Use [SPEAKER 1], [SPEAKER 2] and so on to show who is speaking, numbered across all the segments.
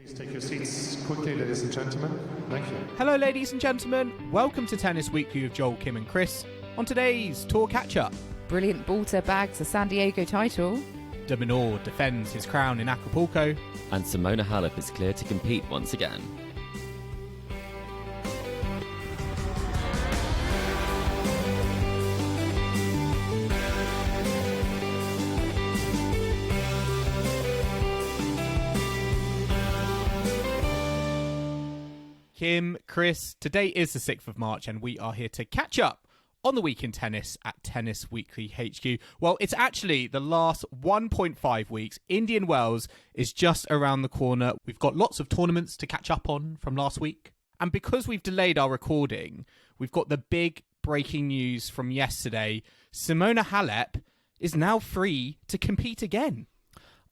[SPEAKER 1] Please take your seats quickly, ladies and gentlemen. Thank you.
[SPEAKER 2] Hello, ladies and gentlemen. Welcome to Tennis Weekly with Joel, Kim and Chris. On today's Tour Catch-Up,
[SPEAKER 3] brilliant Boulter bags a San Diego title.
[SPEAKER 2] de Minaur defends his crown in Acapulco.
[SPEAKER 4] And Simona Halep is clear to compete once again.
[SPEAKER 2] Kim, Chris, today is the 6th of March and we are here to catch up on the week in tennis at Tennis Weekly HQ. Well, it's actually the last 1.5 weeks. Indian Wells is just around the corner. We've got lots of tournaments to catch up on from last week. And because we've delayed our recording, we've got the big breaking news from yesterday. Simona Halep is now free to compete again.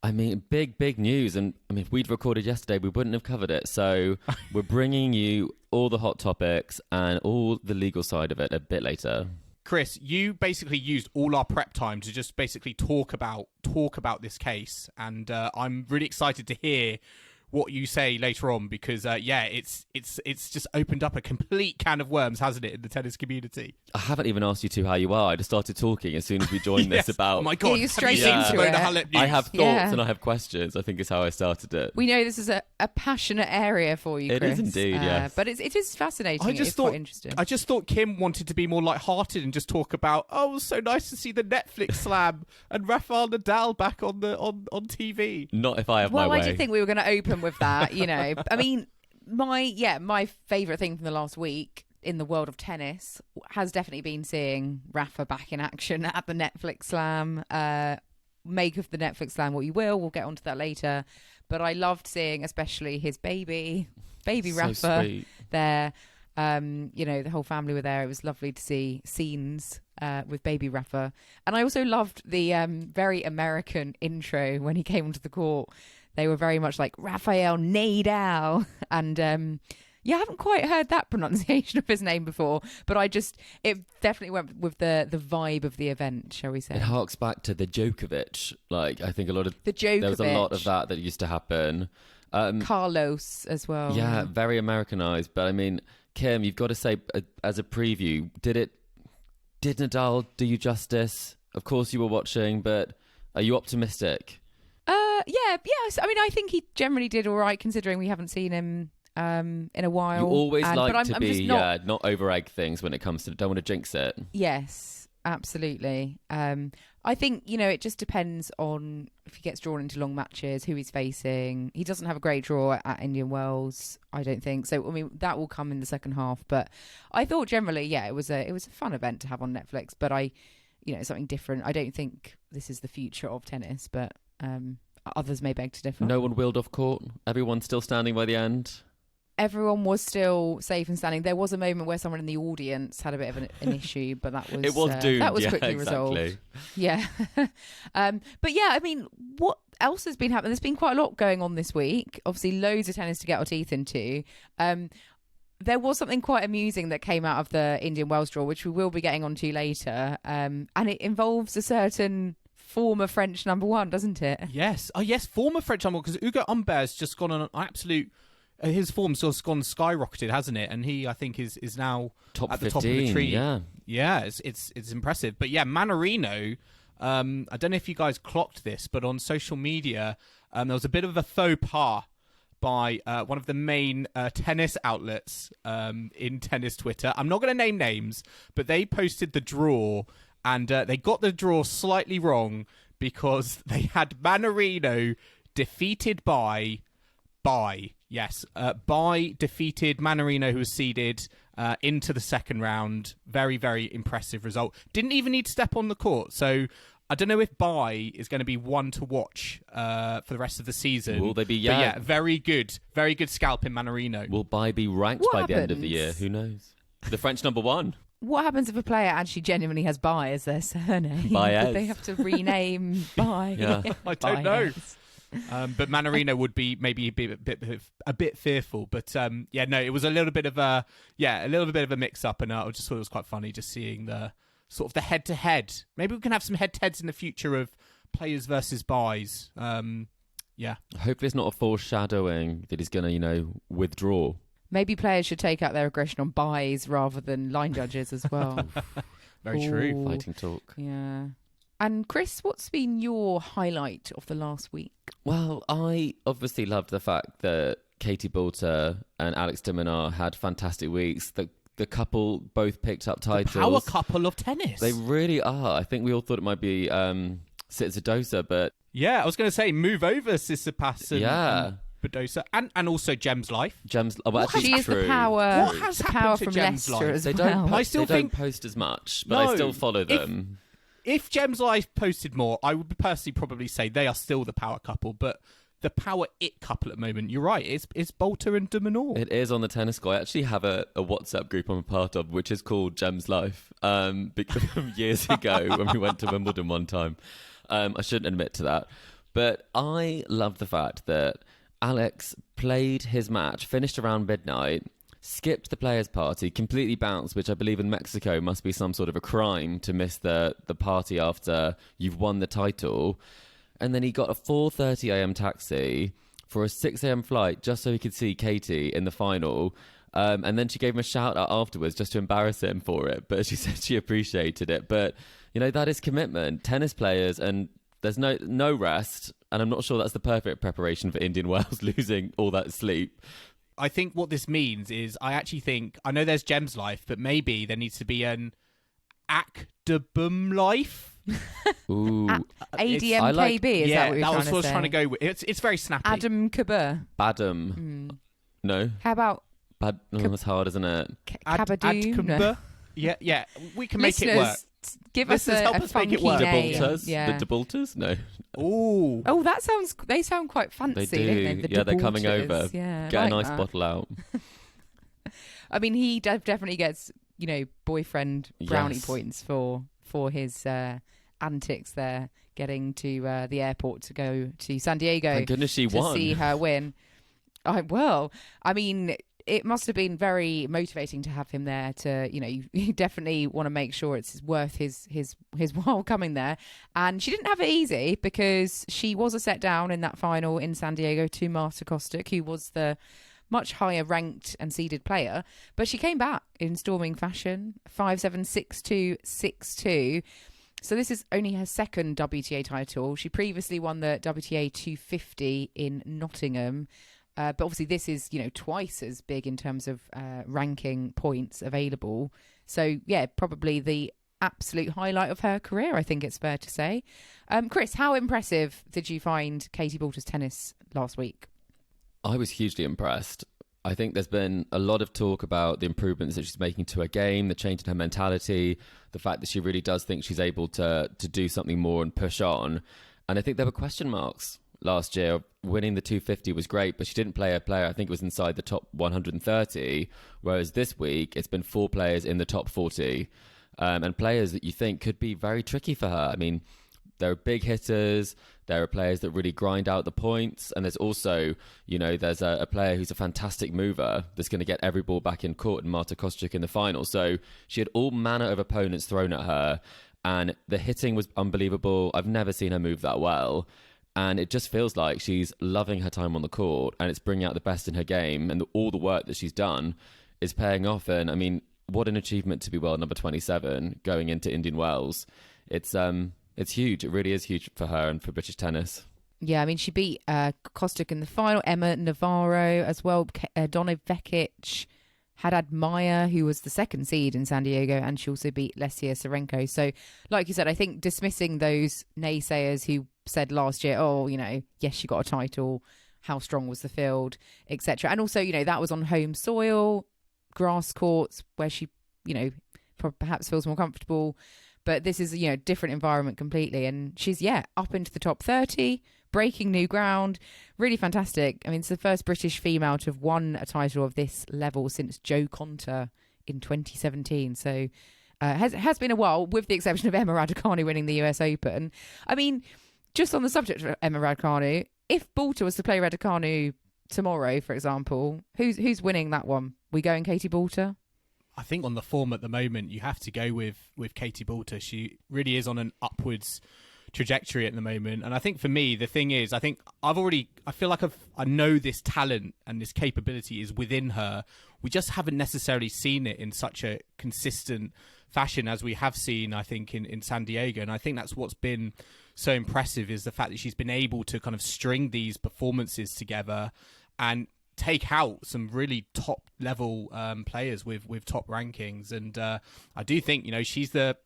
[SPEAKER 4] I mean, big news. And I mean, if we'd recorded yesterday, we wouldn't have covered it. So we're bringing you all the hot topics and all the legal side of it a bit later.
[SPEAKER 2] Chris, you basically used all our prep time to just basically talk about this case. And I'm really excited to hear what you say later on because, it's just opened up a complete can of worms, hasn't it, in the tennis community?
[SPEAKER 4] I haven't even asked you how you are. I just started talking as soon as we joined
[SPEAKER 2] yes.
[SPEAKER 4] this about...
[SPEAKER 2] Oh my God,
[SPEAKER 3] you straight into it.
[SPEAKER 2] Halep news?
[SPEAKER 4] I have thoughts and I have questions, I think is how I started it.
[SPEAKER 3] We know this is a passionate area for you, Chris.
[SPEAKER 4] It is indeed, yes.
[SPEAKER 3] But it is fascinating. It's quite interesting.
[SPEAKER 2] I just thought Kim wanted to be more lighthearted and just talk about, it was so nice to see the Netflix slam and Rafael Nadal back on TV.
[SPEAKER 4] Not if I have my way.
[SPEAKER 3] Well, I did think we were going to open with that, you know. I mean, my favourite thing from the last week in the world of tennis has definitely been seeing Rafa back in action at the Netflix slam. Make of the Netflix slam what you will. We'll get onto that later. But I loved seeing especially his baby so Rafa
[SPEAKER 4] sweet.
[SPEAKER 3] There. The whole family were there. It was lovely to see scenes with baby Rafa. And I also loved the very American intro when he came onto the court. They were very much like Rafael Nadal. And I haven't quite heard that pronunciation of his name before, but it definitely went with the vibe of the event, shall we say.
[SPEAKER 4] It harks back to the Djokovic. Like, I think there was a lot of that used to happen.
[SPEAKER 3] Carlos as well.
[SPEAKER 4] Yeah, very Americanized. But I mean, Kim, you've got to say, as a preview, did Nadal do you justice? Of course you were watching, but are you optimistic?
[SPEAKER 3] Yes. I mean, I think he generally did all right, considering we haven't seen him in a while.
[SPEAKER 4] You always like to be not over-egg things when it comes to... Don't want to jinx it.
[SPEAKER 3] Yes, absolutely. I think, it just depends on if he gets drawn into long matches, who he's facing. He doesn't have a great draw at Indian Wells, I don't think. So, I mean, that will come in the second half. But I thought generally, it was a fun event to have on Netflix. But something different. I don't think this is the future of tennis, but others may beg to differ.
[SPEAKER 4] No one wheeled off court? Everyone still standing by the end?
[SPEAKER 3] Everyone was still safe and standing. There was a moment where someone in the audience had a bit of an issue, but that was
[SPEAKER 4] it was doomed.
[SPEAKER 3] That was quickly resolved. Yeah, but I mean, what else has been happening? There's been quite a lot going on this week. Obviously, loads of tennis to get our teeth into. There was something quite amusing that came out of the Indian Wells draw, which we will be getting onto later, and it involves a certain former French number one, doesn't it?
[SPEAKER 2] Yes. Oh, yes, former French number one, because Ugo Humbert has just gone on an absolute... his form's just gone skyrocketed, hasn't it? And he, I think, is now at the
[SPEAKER 4] 15,
[SPEAKER 2] top of the tree.
[SPEAKER 4] Yeah,
[SPEAKER 2] it's impressive. But Mannarino, I don't know if you guys clocked this, but on social media, there was a bit of a faux pas by one of the main tennis outlets in tennis Twitter. I'm not going to name names, but they posted the draw, and they got the draw slightly wrong because they had Mannarino defeated by defeated Mannarino, who was seeded into the second round. Very, very impressive result. Didn't even need to step on the court. So I don't know if Bai is going to be one to watch for the rest of the season.
[SPEAKER 4] Will they be?
[SPEAKER 2] But very good scalp in Mannarino.
[SPEAKER 4] Will Bai be ranked by the end of the year? Who knows? The French number one.
[SPEAKER 3] What happens if a player actually genuinely has Bai as their surname?
[SPEAKER 4] Baez.
[SPEAKER 3] Would they have to rename Bai?
[SPEAKER 4] Yeah.
[SPEAKER 2] I don't know. But Mannarino would be maybe a bit fearful. But it was a little bit of a mix up, and I just thought it was quite funny just seeing the sort of the head to head. Maybe we can have some head to heads in the future of players versus buys. Yeah.
[SPEAKER 4] Hopefully it's not a foreshadowing that he's going to, withdraw.
[SPEAKER 3] Maybe players should take out their aggression on buys rather than line judges as well.
[SPEAKER 2] Very true.
[SPEAKER 4] Fighting talk.
[SPEAKER 3] Yeah. And Chris, what's been your highlight of the last week?
[SPEAKER 4] Well, I obviously loved the fact that Katie Boulter and Alex de Minaur had fantastic weeks. The couple both picked up titles.
[SPEAKER 2] The power couple of tennis.
[SPEAKER 4] They really are. I think we all thought it might be Tsitsidosa, but...
[SPEAKER 2] Yeah, I was going to say, move over Tsitsipas and Badosa, and also Gem's Life.
[SPEAKER 4] Actually,
[SPEAKER 3] she is
[SPEAKER 4] true.
[SPEAKER 3] the power.
[SPEAKER 2] What has
[SPEAKER 3] the
[SPEAKER 2] happened
[SPEAKER 3] power
[SPEAKER 2] to
[SPEAKER 3] from
[SPEAKER 2] Gem's
[SPEAKER 3] Leicester
[SPEAKER 2] Life?
[SPEAKER 3] as
[SPEAKER 4] They
[SPEAKER 3] well.
[SPEAKER 4] don't post as much, but I still follow them.
[SPEAKER 2] If Gem's Life posted more, I would personally probably say they are still the power couple, but the power it couple at the moment, you're right, it's Boulter and de Minaur.
[SPEAKER 4] It is on the tennis score. I actually have a WhatsApp group I'm a part of, which is called Gem's Life, because from years ago when we went to Wimbledon one time. I shouldn't admit to that. But I love the fact that Alex played his match, finished around midnight, skipped the players' party, completely bounced, which I believe in Mexico must be some sort of a crime to miss the party after you've won the title. And then he got a 4:30 a.m. taxi for a 6 a.m. flight just so he could see Katie in the final. And then she gave him a shout out afterwards just to embarrass him for it. But she said she appreciated it. But, that is commitment. Tennis players, and there's no rest. And I'm not sure that's the perfect preparation for Indian Wells losing all that sleep.
[SPEAKER 2] I think what this means is I know there's Gem's Life, but maybe there needs to be an Acdabum Life.
[SPEAKER 4] Ooh.
[SPEAKER 3] ADMKB, is that what you're trying to say?
[SPEAKER 2] that was what I was trying to go with. It's very snappy.
[SPEAKER 3] Adam Kabur.
[SPEAKER 4] Badam. No?
[SPEAKER 3] How about
[SPEAKER 4] that's hard, isn't it?
[SPEAKER 3] Cabadoo? No.
[SPEAKER 2] Yeah, we can make
[SPEAKER 3] Listeners,
[SPEAKER 2] it work.
[SPEAKER 3] Give
[SPEAKER 2] Listeners,
[SPEAKER 3] us
[SPEAKER 2] help
[SPEAKER 3] a
[SPEAKER 2] us make it
[SPEAKER 3] funky
[SPEAKER 2] work.
[SPEAKER 3] name.
[SPEAKER 4] DeBulters?
[SPEAKER 3] Yeah.
[SPEAKER 4] The DeBulters? No.
[SPEAKER 2] Ooh.
[SPEAKER 3] Oh, they sound quite fancy,
[SPEAKER 4] They do.
[SPEAKER 3] don't they? The
[SPEAKER 4] They're coming
[SPEAKER 3] DeBulters.
[SPEAKER 4] over.
[SPEAKER 3] Yeah,
[SPEAKER 4] Get a nice
[SPEAKER 3] that.
[SPEAKER 4] bottle out.
[SPEAKER 3] I mean, he definitely gets, boyfriend brownie
[SPEAKER 4] Yes.
[SPEAKER 3] points for his antics there, getting to the airport to go to San Diego.
[SPEAKER 4] Thank goodness she
[SPEAKER 3] to
[SPEAKER 4] won.
[SPEAKER 3] see her win. It must have been very motivating to have him there. You definitely want to make sure it's worth his while coming there. And she didn't have it easy because she was a set down in that final in San Diego to Marta Kostiuk, who was the much higher ranked and seeded player. But she came back in storming fashion, 5-7, 6-2, 6-2. So this is only her second WTA title. She previously won the WTA 250 in Nottingham. But obviously this is, twice as big in terms of ranking points available. So, yeah, probably the absolute highlight of her career, I think it's fair to say. Chris, how impressive did you find Katie Boulter's tennis last week?
[SPEAKER 4] I was hugely impressed. I think there's been a lot of talk about the improvements that she's making to her game, the change in her mentality, the fact that she really does think she's able to do something more and push on. And I think there were question marks last year. Winning the 250 was great, but she didn't play a player, I think it was inside the top 130, whereas this week it's been 4 players in the top 40, and players that you think could be very tricky for her. I mean, there are big hitters, there are players that really grind out the points, and there's also, there's a player who's a fantastic mover that's going to get every ball back in court, and Marta Kostiuk in the final. So she had all manner of opponents thrown at her, and the hitting was unbelievable. I've never seen her move that well. And it just feels like she's loving her time on the court, and it's bringing out the best in her game, and all the work that she's done is paying off. And I mean, what an achievement to be world number 27 going into Indian Wells. It's huge. It really is huge for her and for British tennis.
[SPEAKER 3] Yeah, I mean, she beat Kostiuk in the final, Emma Navarro as well, Donna Vekic, Haddad Maya, who was the second seed in San Diego, and she also beat Lesia Sarenko. So, like you said, I think dismissing those naysayers who said last year, yes, she got a title, how strong was the field, etc. And also, that was on home soil, grass courts, where she, perhaps feels more comfortable. But this is, a different environment completely. And she's, up into the top 30, breaking new ground. Really fantastic. I mean, it's the first British female to have won a title of this level since Jo Konta in 2017. So has been a while, with the exception of Emma Raducanu winning the US Open. I mean, just on the subject of Emma Raducanu, if Boulter was to play Raducanu tomorrow, for example, who's winning that one? We going Katie Boulter?
[SPEAKER 2] I think on the form at the moment, you have to go with Katie Boulter. She really is on an upwards trajectory at the moment. And I think for me, the thing is, I feel like I know this talent and this capability is within her. We just haven't necessarily seen it in such a consistent fashion as we have seen, I think, in San Diego. And I think that's what's been so impressive, is the fact that she's been able to kind of string these performances together and take out some really top level players with top rankings. And I do think, you know, she's the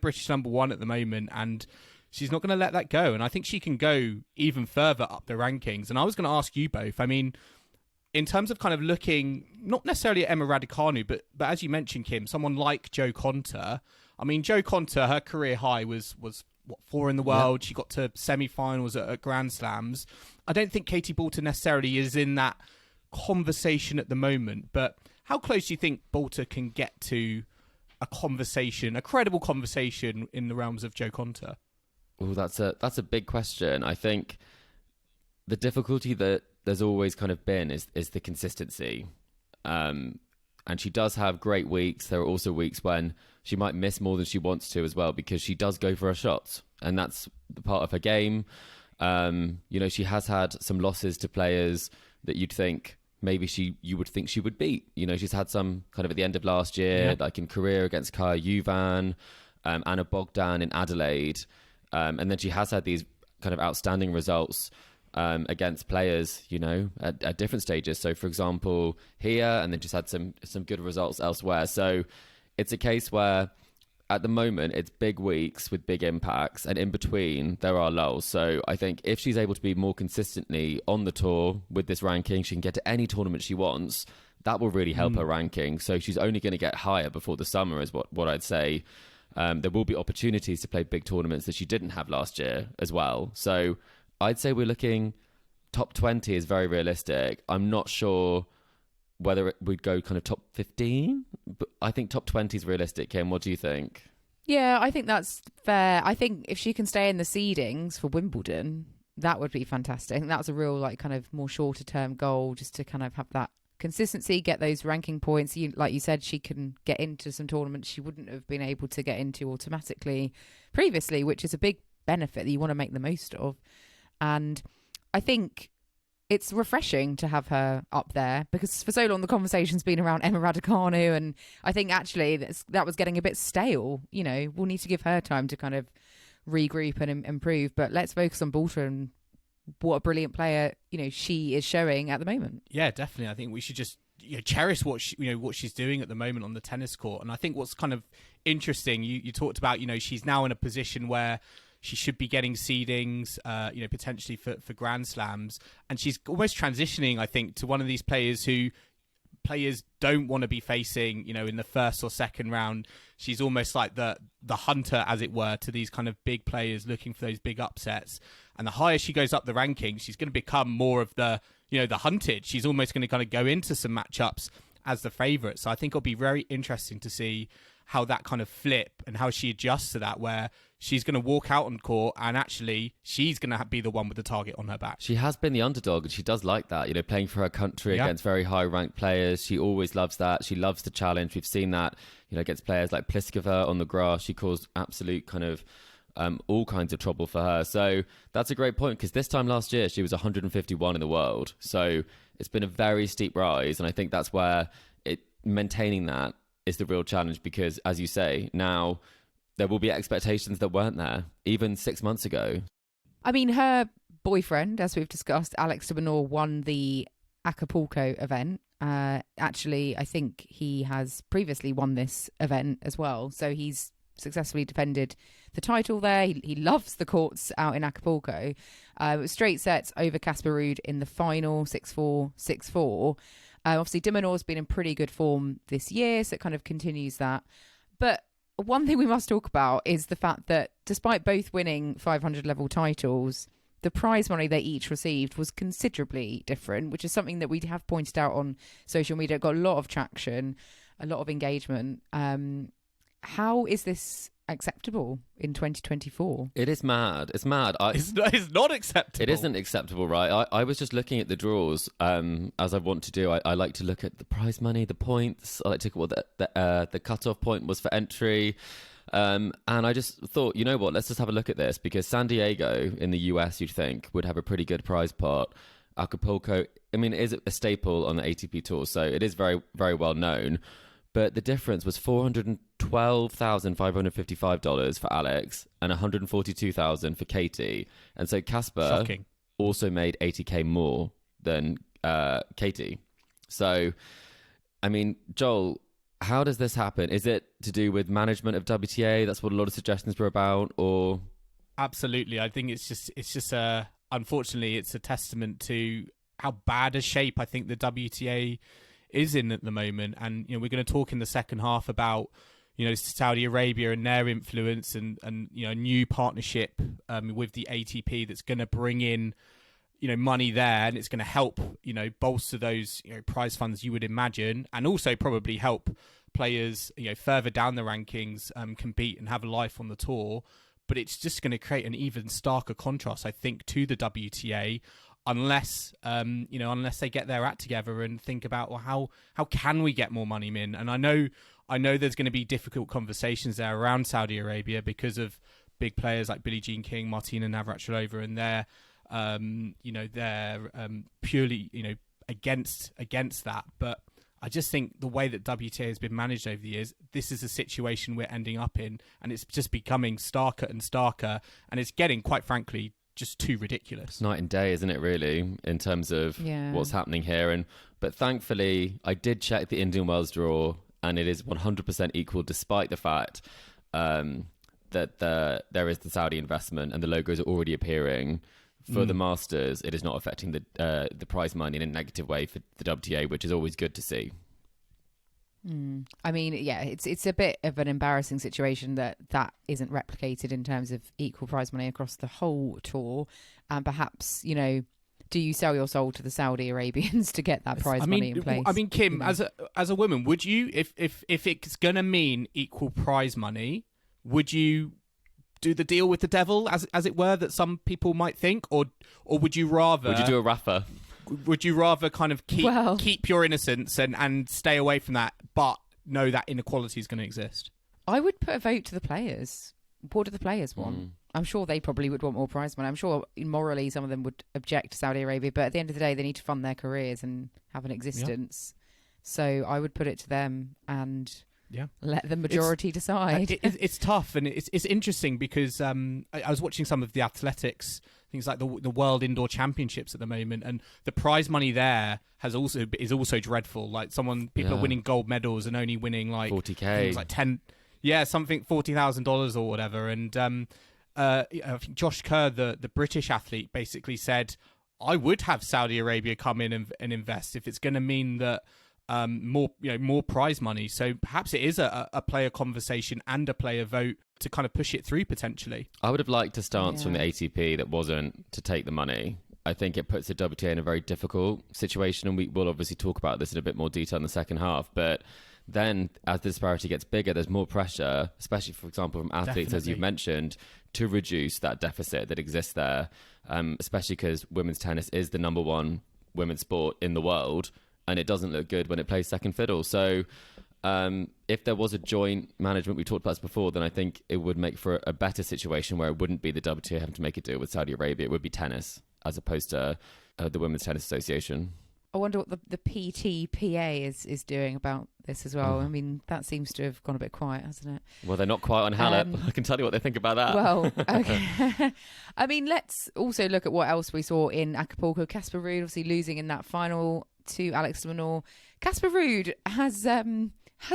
[SPEAKER 2] British number one at the moment, and she's not going to let that go. And I think she can go even further up the rankings. And I was going to ask you both, I mean, in terms of kind of looking, not necessarily at Emma Raducanu, but as you mentioned, Kim, someone like Jo Konta. I mean, Jo Konta, her career high was what, 4 in the world. Yeah. She got to semi-finals at Grand Slams. I don't think Katie Boulter necessarily is in that conversation at the moment, but how close do you think Boulter can get to a credible conversation in the realms of Jo Konta?
[SPEAKER 4] Oh, that's a big question. I think the difficulty that there's always kind of been is the consistency. And she does have great weeks. There are also weeks when she might miss more than she wants to as well, because she does go for her shots, and that's the part of her game. You know, she has had some losses to players that you'd think maybe you would think she would beat. You know, she's had some kind of at the end of last year, like in career against Kaya Juvan, Anna Bogdan in Adelaide. And then she has had these kind of outstanding results against players, you know, at different stages. So, for example, here, and then just had some good results elsewhere. So it's a case where at the moment it's big weeks with big impacts, and in between there are lulls. So I think if she's able to be more consistently on the tour with this ranking, she can get to any tournament she wants. That will really help her ranking. So she's only going to get higher before the summer is what I'd say. There will be opportunities to play big tournaments that she didn't have last year as well. So I'd say we're looking top 20 is very realistic. I'm not sure whether we'd go kind of top 15, but I think top 20 is realistic. Kim, what do you think?
[SPEAKER 3] Yeah, I think that's fair. I think if she can stay in the seedings for Wimbledon, that would be fantastic. I think that's a real, like, kind of more shorter term goal, just to kind of have that consistency, get those ranking points. Like you said, she can get into some tournaments she wouldn't have been able to get into automatically previously, which is a big benefit that you want to make the most of. And I think it's refreshing to have her up there, because for so long the conversation's been around Emma Raducanu, and I think actually that was getting a bit stale. You know, we'll need to give her time to kind of regroup and improve, but let's focus on Boulter and what a brilliant player, you know, she is showing at the moment.
[SPEAKER 2] Yeah, definitely. I think we should just cherish what she's doing at the moment on the tennis court. And I think what's kind of interesting, you talked about, you know, she's now in a position where she should be getting seedings, potentially for Grand Slams. And she's almost transitioning, I think, to one of these players who players don't want to be facing, you know, in the first or second round. She's almost like the hunter, as it were, to these kind of big players looking for those big upsets. And the higher she goes up the ranking, she's going to become more of the hunted. She's almost going to kind of go into some matchups as the favourite. So I think it'll be very interesting to see how that kind of flip and how she adjusts to that, where she's going to walk out on court and actually she's going to be the one with the target on her back.
[SPEAKER 4] She has been the underdog, and she does like that, you know, playing for her country against very high ranked players. She always loves that. She loves the challenge. We've seen that, you know, against players like Pliskova on the grass. She caused absolute kind of all kinds of trouble for her. So that's a great point, because this time last year she was 151 in the world. So it's been a very steep rise, and I think that's where maintaining that is the real challenge, because, as you say, now there will be expectations that weren't there even 6 months ago.
[SPEAKER 3] I mean, her boyfriend, as we've discussed, Alex de Minaur, won the Acapulco event. Actually, I think he has previously won this event as well. So he's successfully defended the title there. He loves the courts out in Acapulco. It was straight sets over Casper Ruud in the final, 6-4, 6-4. Obviously, de Minaur's been in pretty good form this year, so it kind of continues that. But one thing we must talk about is the fact that despite both winning 500 level titles, the prize money they each received was considerably different, which is something that we have pointed out on social media. It got a lot of traction, a lot of engagement. How is this acceptable in 2024?
[SPEAKER 4] It is mad. It's mad.
[SPEAKER 2] It's not acceptable.
[SPEAKER 4] It isn't acceptable, right? I was just looking at the draws, as I want to do. I like to look at the prize money, the points. I like to look at what the cutoff point was for entry. And I just thought, you know what, let's just have a look at this, because San Diego in the US, you'd think, would have a pretty good prize pot. Acapulco, I mean, it is a staple on the ATP tour, so it is very, very well known. But the difference was $412,555 for Alex and $142,000 for Katie. And so Casper
[SPEAKER 2] Shocking.
[SPEAKER 4] also made 80k more than Katie. So, I mean, Joel, how does this happen? Is it to do with management of WTA? That's what a lot of suggestions were about, or?
[SPEAKER 2] Absolutely. I think it's just unfortunately, it's a testament to how bad a shape I think the WTA is in at the moment. And, you know, we're going to talk in the second half about, you know, Saudi Arabia and their influence and you know, new partnership with the ATP that's going to bring in, you know, money there, and it's going to help, you know, bolster those, you know, prize funds, you would imagine, and also probably help players, you know, further down the rankings compete and have a life on the tour. But it's just going to create an even starker contrast, I think, to the WTA, unless they get their act together and think about, well, how can we get more money in? And I know there's going to be difficult conversations there around Saudi Arabia because of big players like Billie Jean King, Martina Navratilova, and they're purely, you know, against that. But I just think the way that WTA has been managed over the years, this is a situation we're ending up in, and it's just becoming starker and starker, and it's getting, quite frankly, just too ridiculous.
[SPEAKER 4] It's night and day, isn't it, really, in terms of what's happening here? But thankfully, I did check the Indian Wells draw, and it is 100% equal, despite the fact that there is the Saudi investment and the logos are already appearing. For the Masters, it is not affecting the prize money in a negative way for the WTA, which is always good to see.
[SPEAKER 3] I mean, yeah, it's a bit of an embarrassing situation that isn't replicated in terms of equal prize money across the whole tour. And perhaps, you know, do you sell your soul to the Saudi Arabians to get that prize money in place?
[SPEAKER 2] I mean, Kim,
[SPEAKER 3] you know?
[SPEAKER 2] as a woman, would you, if it's going to mean equal prize money, would you do the deal with the devil, as it were, that some people might think, or would you rather?
[SPEAKER 4] Would you do a Rafa?
[SPEAKER 2] Would you rather kind of keep your innocence and stay away from that, but know that inequality is going to exist?
[SPEAKER 3] I would put a vote to the players. What do the players want? I'm sure they probably would want more prize money. I'm sure morally some of them would object to Saudi Arabia, but at the end of the day, they need to fund their careers and have an existence. Yeah. So I would put it to them and let the majority decide.
[SPEAKER 2] It's tough, and it's interesting because I was watching some of the athletics, things like the World Indoor Championships at the moment, and the prize money there is also dreadful. Like people are winning gold medals and only winning like
[SPEAKER 4] 40k,
[SPEAKER 2] like something $40,000 or whatever. And I think Josh Kerr, the British athlete, basically said, "I would have Saudi Arabia come in and invest if it's going to mean that." More prize money. So perhaps it is a player conversation and a player vote to kind of push it through potentially.
[SPEAKER 4] I would have liked a stance from the ATP that wasn't to take the money. I think it puts the WTA in a very difficult situation, and we will obviously talk about this in a bit more detail in the second half. But then as the disparity gets bigger, there's more pressure, especially, for example, from athletes, as you've mentioned, to reduce that deficit that exists there, especially because women's tennis is the number one women's sport in the world. And it doesn't look good when it plays second fiddle. So if there was a joint management, we talked about this before, then I think it would make for a better situation where it wouldn't be the WTA having to make a deal with Saudi Arabia. It would be tennis as opposed to the Women's Tennis Association.
[SPEAKER 3] I wonder what the PTPA is doing about this as well. I mean, that seems to have gone a bit quiet, hasn't it?
[SPEAKER 4] Well, they're not quiet on Halep. I can tell you what they think about that.
[SPEAKER 3] Well, okay. I mean, let's also look at what else we saw in Acapulco. Casper Ruud obviously losing in that final to Alex de Minaur. Casper Ruud has a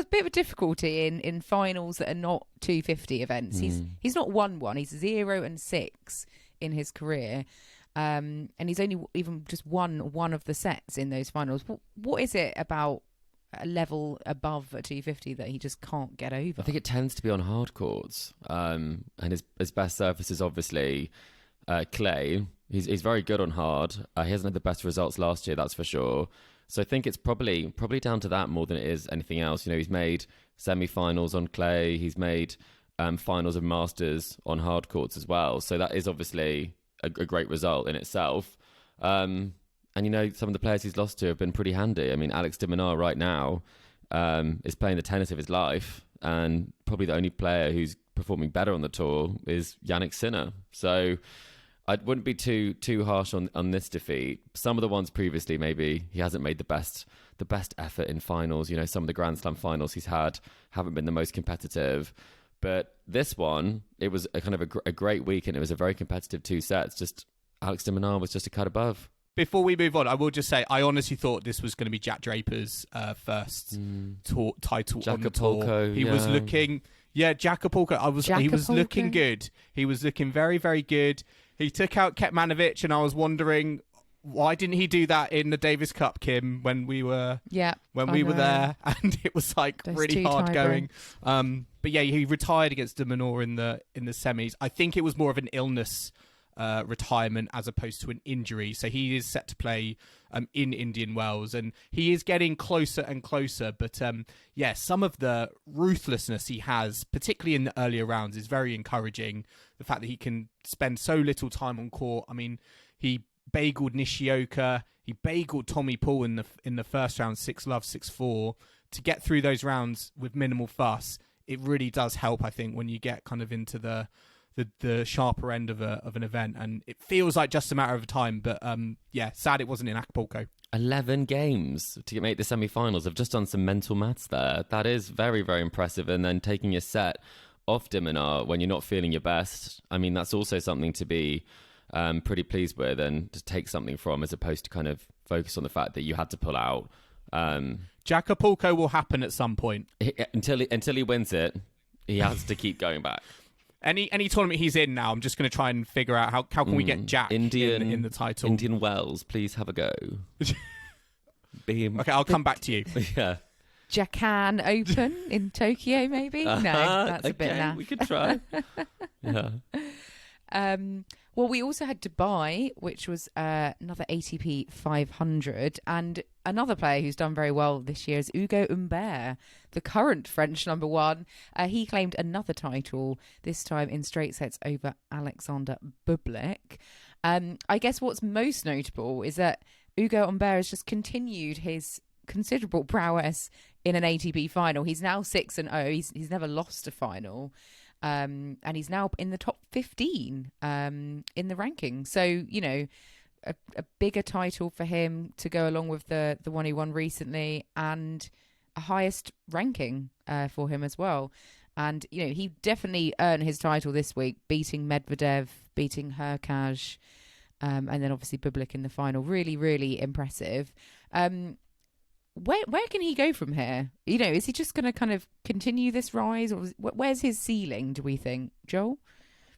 [SPEAKER 3] bit of a difficulty in finals that are not 250 events. He's not won one. He's 0-6 in his career. And he's only even just won one of the sets in those finals. What is it about a level above a 250 that he just can't get over?
[SPEAKER 4] I think it tends to be on hard courts. And his best surface is obviously clay. He's very good on hard. He hasn't had the best results last year, that's for sure. So I think it's probably down to that more than it is anything else. You know, he's made semi-finals on clay. He's made finals of Masters on hard courts as well. So that is obviously a great result in itself. And, you know, some of the players he's lost to have been pretty handy. I mean, Alex de Minaur right now, is playing the tennis of his life, and probably the only player who's performing better on the tour is Jannik Sinner. So I wouldn't be too harsh on this defeat. Some of the ones previously, maybe he hasn't made the best effort in finals. Some of the Grand Slam finals he's had haven't been the most competitive. But this one, it was a kind of a great week, and it was a very competitive 2 sets. Just Alex de Minaur was just a cut above.
[SPEAKER 2] Before we move on, I will just say I honestly thought this was going to be Jack Draper's first title on the tour. He was looking, Jack Acapulco. He was looking good. He was looking very, very good. He took out Kecmanovic, and I was wondering why didn't he do that in the Davis Cup, Kim, when we were there, and it was like those really hard going. But yeah, he retired against de Minaur in the semis. I think it was more of an illness retirement as opposed to an injury. So he is set to play in Indian Wells, and he is getting closer and closer. But some of the ruthlessness he has, particularly in the earlier rounds, is very encouraging. The fact that he can spend so little time on court. I mean, he bageled Nishioka, he bageled Tommy Paul in the first round, 6-love, 6-4. To get through those rounds with minimal fuss, it really does help, I think, when you get kind of into the sharper end of an event, and it feels like just a matter of time. But sad it wasn't in Acapulco.
[SPEAKER 4] 11 games to make the semi-finals. I've just done some mental maths there. That is very, very impressive. And then taking a set off de Minaur when you're not feeling your best, I mean, that's also something to be pretty pleased with and to take something from, as opposed to kind of focus on the fact that you had to pull out.
[SPEAKER 2] Acapulco will happen at some point.
[SPEAKER 4] Until he wins it, he has to keep going back.
[SPEAKER 2] Any tournament he's in now, I'm just going to try and figure out how can we get Jack in the title.
[SPEAKER 4] Indian Wells, please have a go.
[SPEAKER 2] Okay, I'll come back to you.
[SPEAKER 4] Yeah.
[SPEAKER 3] Japan Open in Tokyo, maybe? No, that's a bit naff.
[SPEAKER 4] We could try. Yeah.
[SPEAKER 3] Well, we also had Dubai, which was another ATP 500, and another player who's done very well this year is Ugo Humbert, the current French number one. He claimed another title, this time in straight sets over Alexander Bublik. I guess what's most notable is that Ugo Humbert has just continued his considerable prowess in an ATP final. He's now 6-0. He's never lost a final. And he's now in the top 15 in the ranking. So, a bigger title for him to go along with the one he won recently, and a highest ranking for him as well. And, he definitely earned his title this week, beating Medvedev, beating Hurkacz, and then obviously Bublik in the final. Really, really impressive. Where can he go from here? Is he just going to kind of continue this rise, or where's his ceiling, do we think, Joel?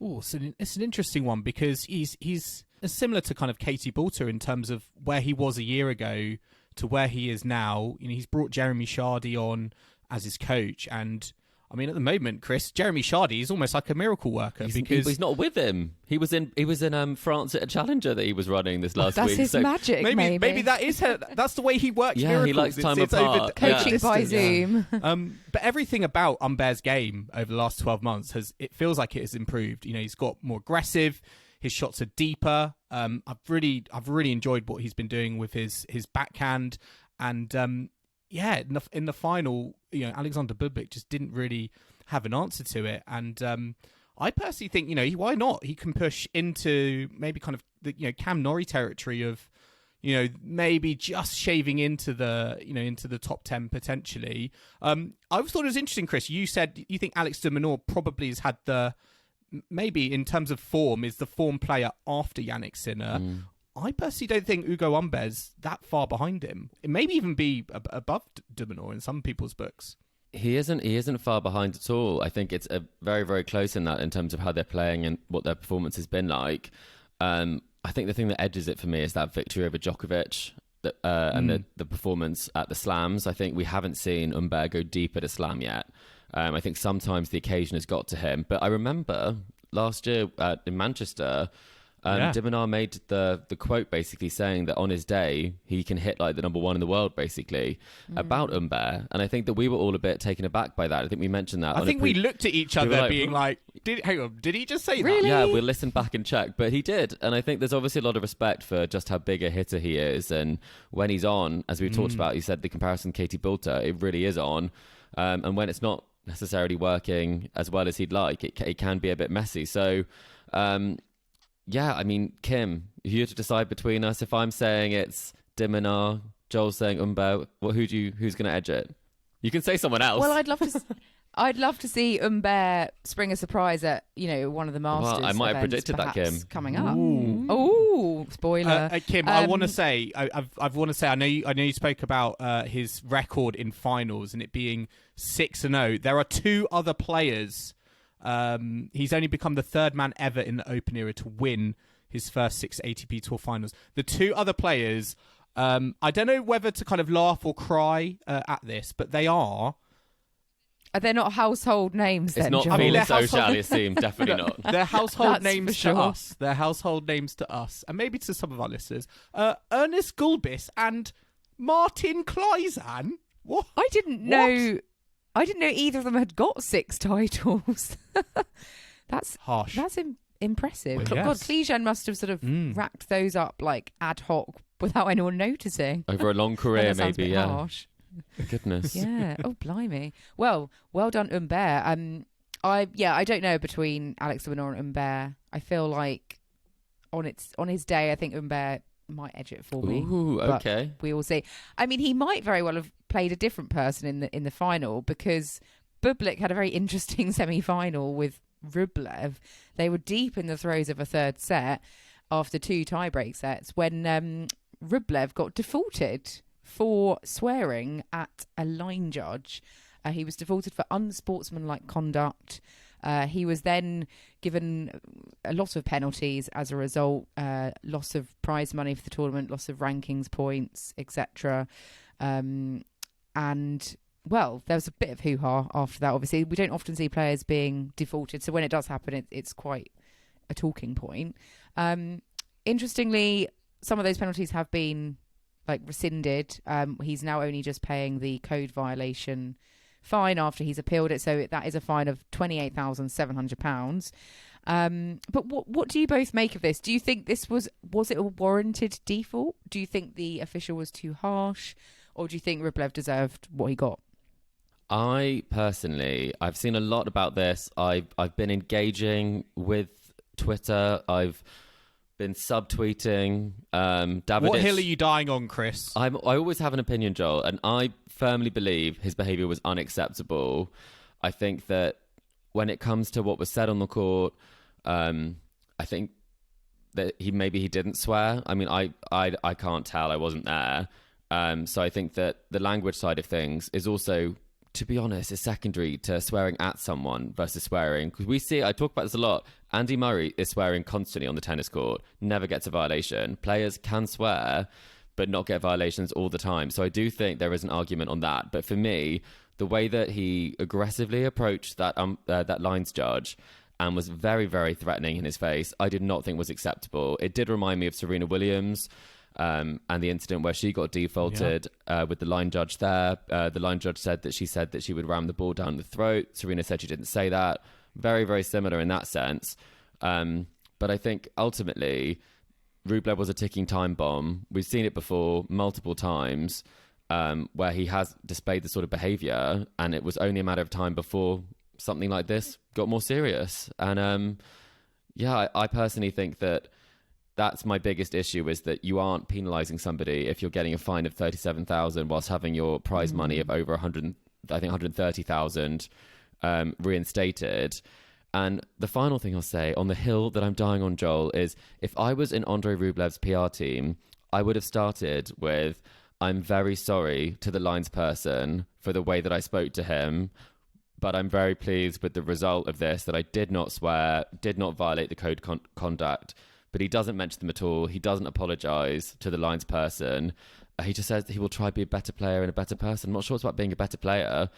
[SPEAKER 2] Oh, so it's an interesting one, because he's similar to kind of Katie Boulter in terms of where he was a year ago to where he is now. He's brought Jeremy Chardy on as his coach, and I mean, at the moment, Chris, Jeremy Chardy is almost like a miracle worker, because
[SPEAKER 4] he's not with him. He was in France at a Challenger that he was running this last week.
[SPEAKER 3] That's his magic.
[SPEAKER 2] Maybe that's the way he works.
[SPEAKER 4] Yeah,
[SPEAKER 2] miracles.
[SPEAKER 4] He likes time apart.
[SPEAKER 3] Coaching by Zoom.
[SPEAKER 2] But everything about Humbert's game over the last 12 months it feels like it has improved. He's got more aggressive. His shots are deeper. I've really enjoyed what he's been doing with his backhand, and in the final, Alexander Bublik just didn't really have an answer to it. And I personally think, why not? He can push into maybe kind of the, Cam Norrie territory of, maybe just shaving into the top 10 potentially. I always thought it was interesting, Chris. You said you think Alex de Minaur probably has had maybe in terms of form, is the form player after Jannik Sinner. I personally don't think Ugo Humbert's that far behind him. It may even be above de Minaur in some people's books.
[SPEAKER 4] He isn't far behind at all. I think it's a very, very close in that, in terms of how they're playing and what their performance has been like. I think the thing that edges it for me is that victory over Djokovic and the performance at the slams. I think we haven't seen Humbert go deep at a slam yet. I think sometimes the occasion has got to him. But I remember last year in Manchester, De Minaur made the quote basically saying that on his day he can hit like the number one in the world basically about Humbert, and I think that we were all a bit taken aback by that. I think we mentioned that.
[SPEAKER 2] I think we looked at each other being like, did he just say
[SPEAKER 3] Really?
[SPEAKER 2] that?
[SPEAKER 4] Yeah, we'll listen back and check, but he did, and I think there's obviously a lot of respect for just how big a hitter he is, and when he's on, as we talked about, you said the comparison Katie Boulter, it really is on, and when it's not necessarily working as well as he'd like, it can be a bit messy. So yeah, I mean, Kim, if you had to decide between us, if I'm saying it's De Minaur, Joel's saying Humbert, who's going to edge it? You can say someone else.
[SPEAKER 3] Well, I'd love to see Humbert spring a surprise at one of the Masters.
[SPEAKER 4] Well, I might have
[SPEAKER 3] events,
[SPEAKER 4] predicted that,
[SPEAKER 3] perhaps,
[SPEAKER 4] Kim.
[SPEAKER 3] coming up. Ooh, spoiler.
[SPEAKER 2] Kim, I want to say, I know you spoke about his record in finals and it being 6-0. There are two other players. He's only become the third man ever in the Open era to win his first 6 ATP Tour finals. The two other players, I don't know whether to kind of laugh or cry at this, but they are.
[SPEAKER 3] Are they not household names then,
[SPEAKER 4] It's not
[SPEAKER 3] Joel?
[SPEAKER 4] feeling so, shall it seem? Definitely not.
[SPEAKER 2] They're household
[SPEAKER 3] That's
[SPEAKER 2] names
[SPEAKER 3] for
[SPEAKER 2] to
[SPEAKER 3] sure.
[SPEAKER 2] us. They're household names to us, and maybe to some of our listeners. Ernest Gulbis and Martin Kleizan. What?
[SPEAKER 3] I didn't know either of them had got 6 titles. That's
[SPEAKER 2] Harsh.
[SPEAKER 3] That's impressive.
[SPEAKER 2] Well,
[SPEAKER 3] God,
[SPEAKER 2] yes.
[SPEAKER 3] Kleizan must have sort of racked those up like ad hoc without anyone noticing.
[SPEAKER 4] Over a long career,
[SPEAKER 3] That sounds a
[SPEAKER 4] maybe,
[SPEAKER 3] bit
[SPEAKER 4] yeah.
[SPEAKER 3] harsh.
[SPEAKER 4] Goodness.
[SPEAKER 3] Yeah. Oh, blimey. Well done, Humbert. I don't know between Alex de Minaur and Humbert. I feel like on his day, I think Humbert might edge it for me.
[SPEAKER 4] Ooh,
[SPEAKER 3] but
[SPEAKER 4] okay.
[SPEAKER 3] we will see. I mean, he might very well have played a different person in the final, because Bublik had a very interesting semi-final with Rublev. They were deep in the throes of a third set after 2 tie-break sets when Rublev got defaulted for swearing at a line judge. He was defaulted for unsportsmanlike conduct. He was then given a lot of penalties as a result, loss of prize money for the tournament, loss of rankings points, etc. And, well, there was a bit of hoo-ha after that, obviously. We don't often see players being defaulted, so when it does happen, it's quite a talking point. Interestingly, some of those penalties have been rescinded. He's now only just paying the code violation fine after he's appealed it, so that is a fine of £28,700. But what do you both make of this? Do you think this was it a warranted default? Do you think the official was too harsh, or do you think Rublev deserved what he got?
[SPEAKER 4] I've seen a lot about this. I've been engaging with Twitter. I've been subtweeting. David,
[SPEAKER 2] What hill are you dying on, Chris?
[SPEAKER 4] I always have an opinion, Joel, and I firmly believe his behaviour was unacceptable. I think that when it comes to what was said on the court, I think that he didn't swear. I mean, I can't tell. I wasn't there. So I think that the language side of things is also, to be honest, is secondary to swearing at someone versus swearing. Because we see, I talk about this a lot, Andy Murray is swearing constantly on the tennis court, never gets a violation. Players can swear, but not get violations all the time. So I do think there is an argument on that. But for me, the way that he aggressively approached that lines judge and was very, very threatening in his face, I did not think was acceptable. It did remind me of Serena Williams, and the incident where she got defaulted with the line judge there. The line judge said that she would ram the ball down the throat. Serena said she didn't say that. Very, very similar in that sense. But I think ultimately, Rublev was a ticking time bomb. We've seen it before multiple times where he has displayed this sort of behaviour, and it was only a matter of time before something like this got more serious. And I personally think that that's my biggest issue, is that you aren't penalising somebody if you're getting a fine of 37,000 whilst having your prize money of over 130,000 reinstated. And the final thing I'll say on the hill that I'm dying on, Joel, is if I was in Andrey Rublev's PR team, I would have started with, I'm very sorry to the lines person for the way that I spoke to him, but I'm very pleased with the result of this, that I did not swear, did not violate the code conduct. But he doesn't mention them at all. He doesn't apologise to the lines person. He just says that he will try to be a better player and a better person. I'm not sure it's about being a better player.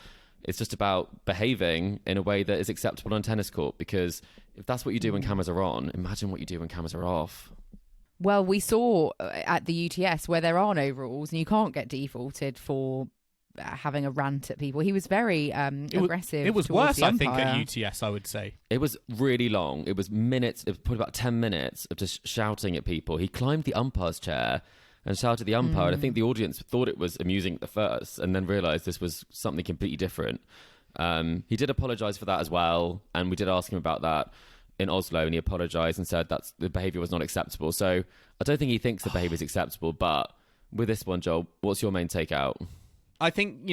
[SPEAKER 4] It's just about behaving in a way that is acceptable on a tennis court, because if that's what you do when cameras are on, imagine what you do when cameras are off.
[SPEAKER 3] Well, we saw at the UTS where there are no rules and you can't get defaulted for having a rant at people. He was very aggressive.
[SPEAKER 2] It was
[SPEAKER 3] towards
[SPEAKER 2] worse,
[SPEAKER 3] the
[SPEAKER 2] I think,
[SPEAKER 3] umpire.
[SPEAKER 2] at UTS, I would say.
[SPEAKER 4] It was really long. It was minutes. It was probably about 10 minutes of just shouting at people. He climbed the umpire's chair and shouted at the umpire. And I think the audience thought it was amusing at the first and then realised this was something completely different. He did apologise for that as well. And we did ask him about that in Oslo, and he apologised and said that the behaviour was not acceptable. So I don't think he thinks the behaviour is acceptable. But with this one, Joel, what's your main takeout?
[SPEAKER 2] I think,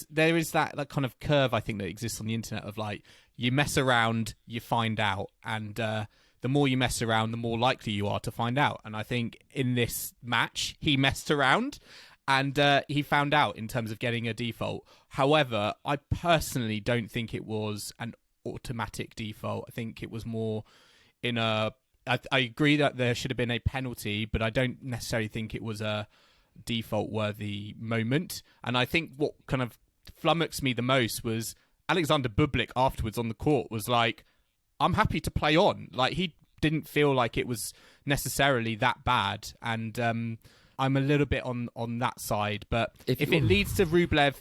[SPEAKER 2] there is that kind of curve, I think, that exists on the internet of like, you mess around, you find out. And the more you mess around, the more likely you are to find out. And I think in this match, he messed around and he found out in terms of getting a default. However, I personally don't think it was an automatic default. I think it was more in I agree that there should have been a penalty, but I don't necessarily think it was a default worthy moment. And I think what kind of flummoxed me the most was Alexander Bublik afterwards on the court was like, I'm happy to play on. Like, he didn't feel like it was necessarily that bad. And I'm a little bit on that side. But if it leads to Rublev,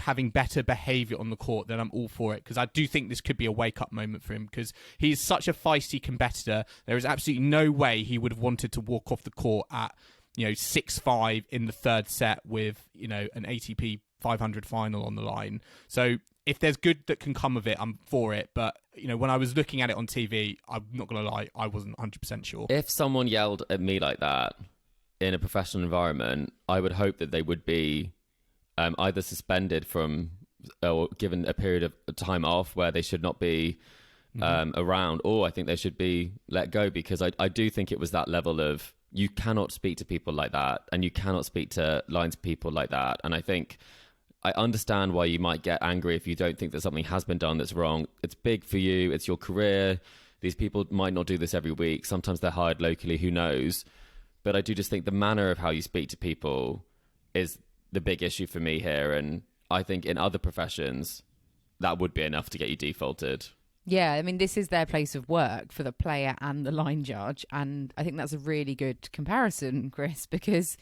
[SPEAKER 2] having better behaviour on the court, then I'm all for it. Because I do think this could be a wake-up moment for him, because he's such a feisty competitor. There is absolutely no way he would have wanted to walk off the court at 6-5 in the third set with an ATP 500 final on the line. So if there's good that can come of it, I'm for it. But when I was looking at it on TV, I'm not going to lie, I wasn't 100% sure.
[SPEAKER 4] If someone yelled at me like that in a professional environment, I would hope that they would be either suspended from or given a period of time off where they should not be around, or I think they should be let go, because I do think it was that level of, you cannot speak to people like that, and you cannot speak to lines people like that. And I think I understand why you might get angry if you don't think that something has been done that's wrong. It's big for you. It's your career. These people might not do this every week. Sometimes they're hired locally. Who knows? But I do just think the manner of how you speak to people is the big issue for me here. And I think in other professions, that would be enough to get you defaulted.
[SPEAKER 3] Yeah, I mean, this is their place of work for the player and the line judge. And I think that's a really good comparison, Chris, because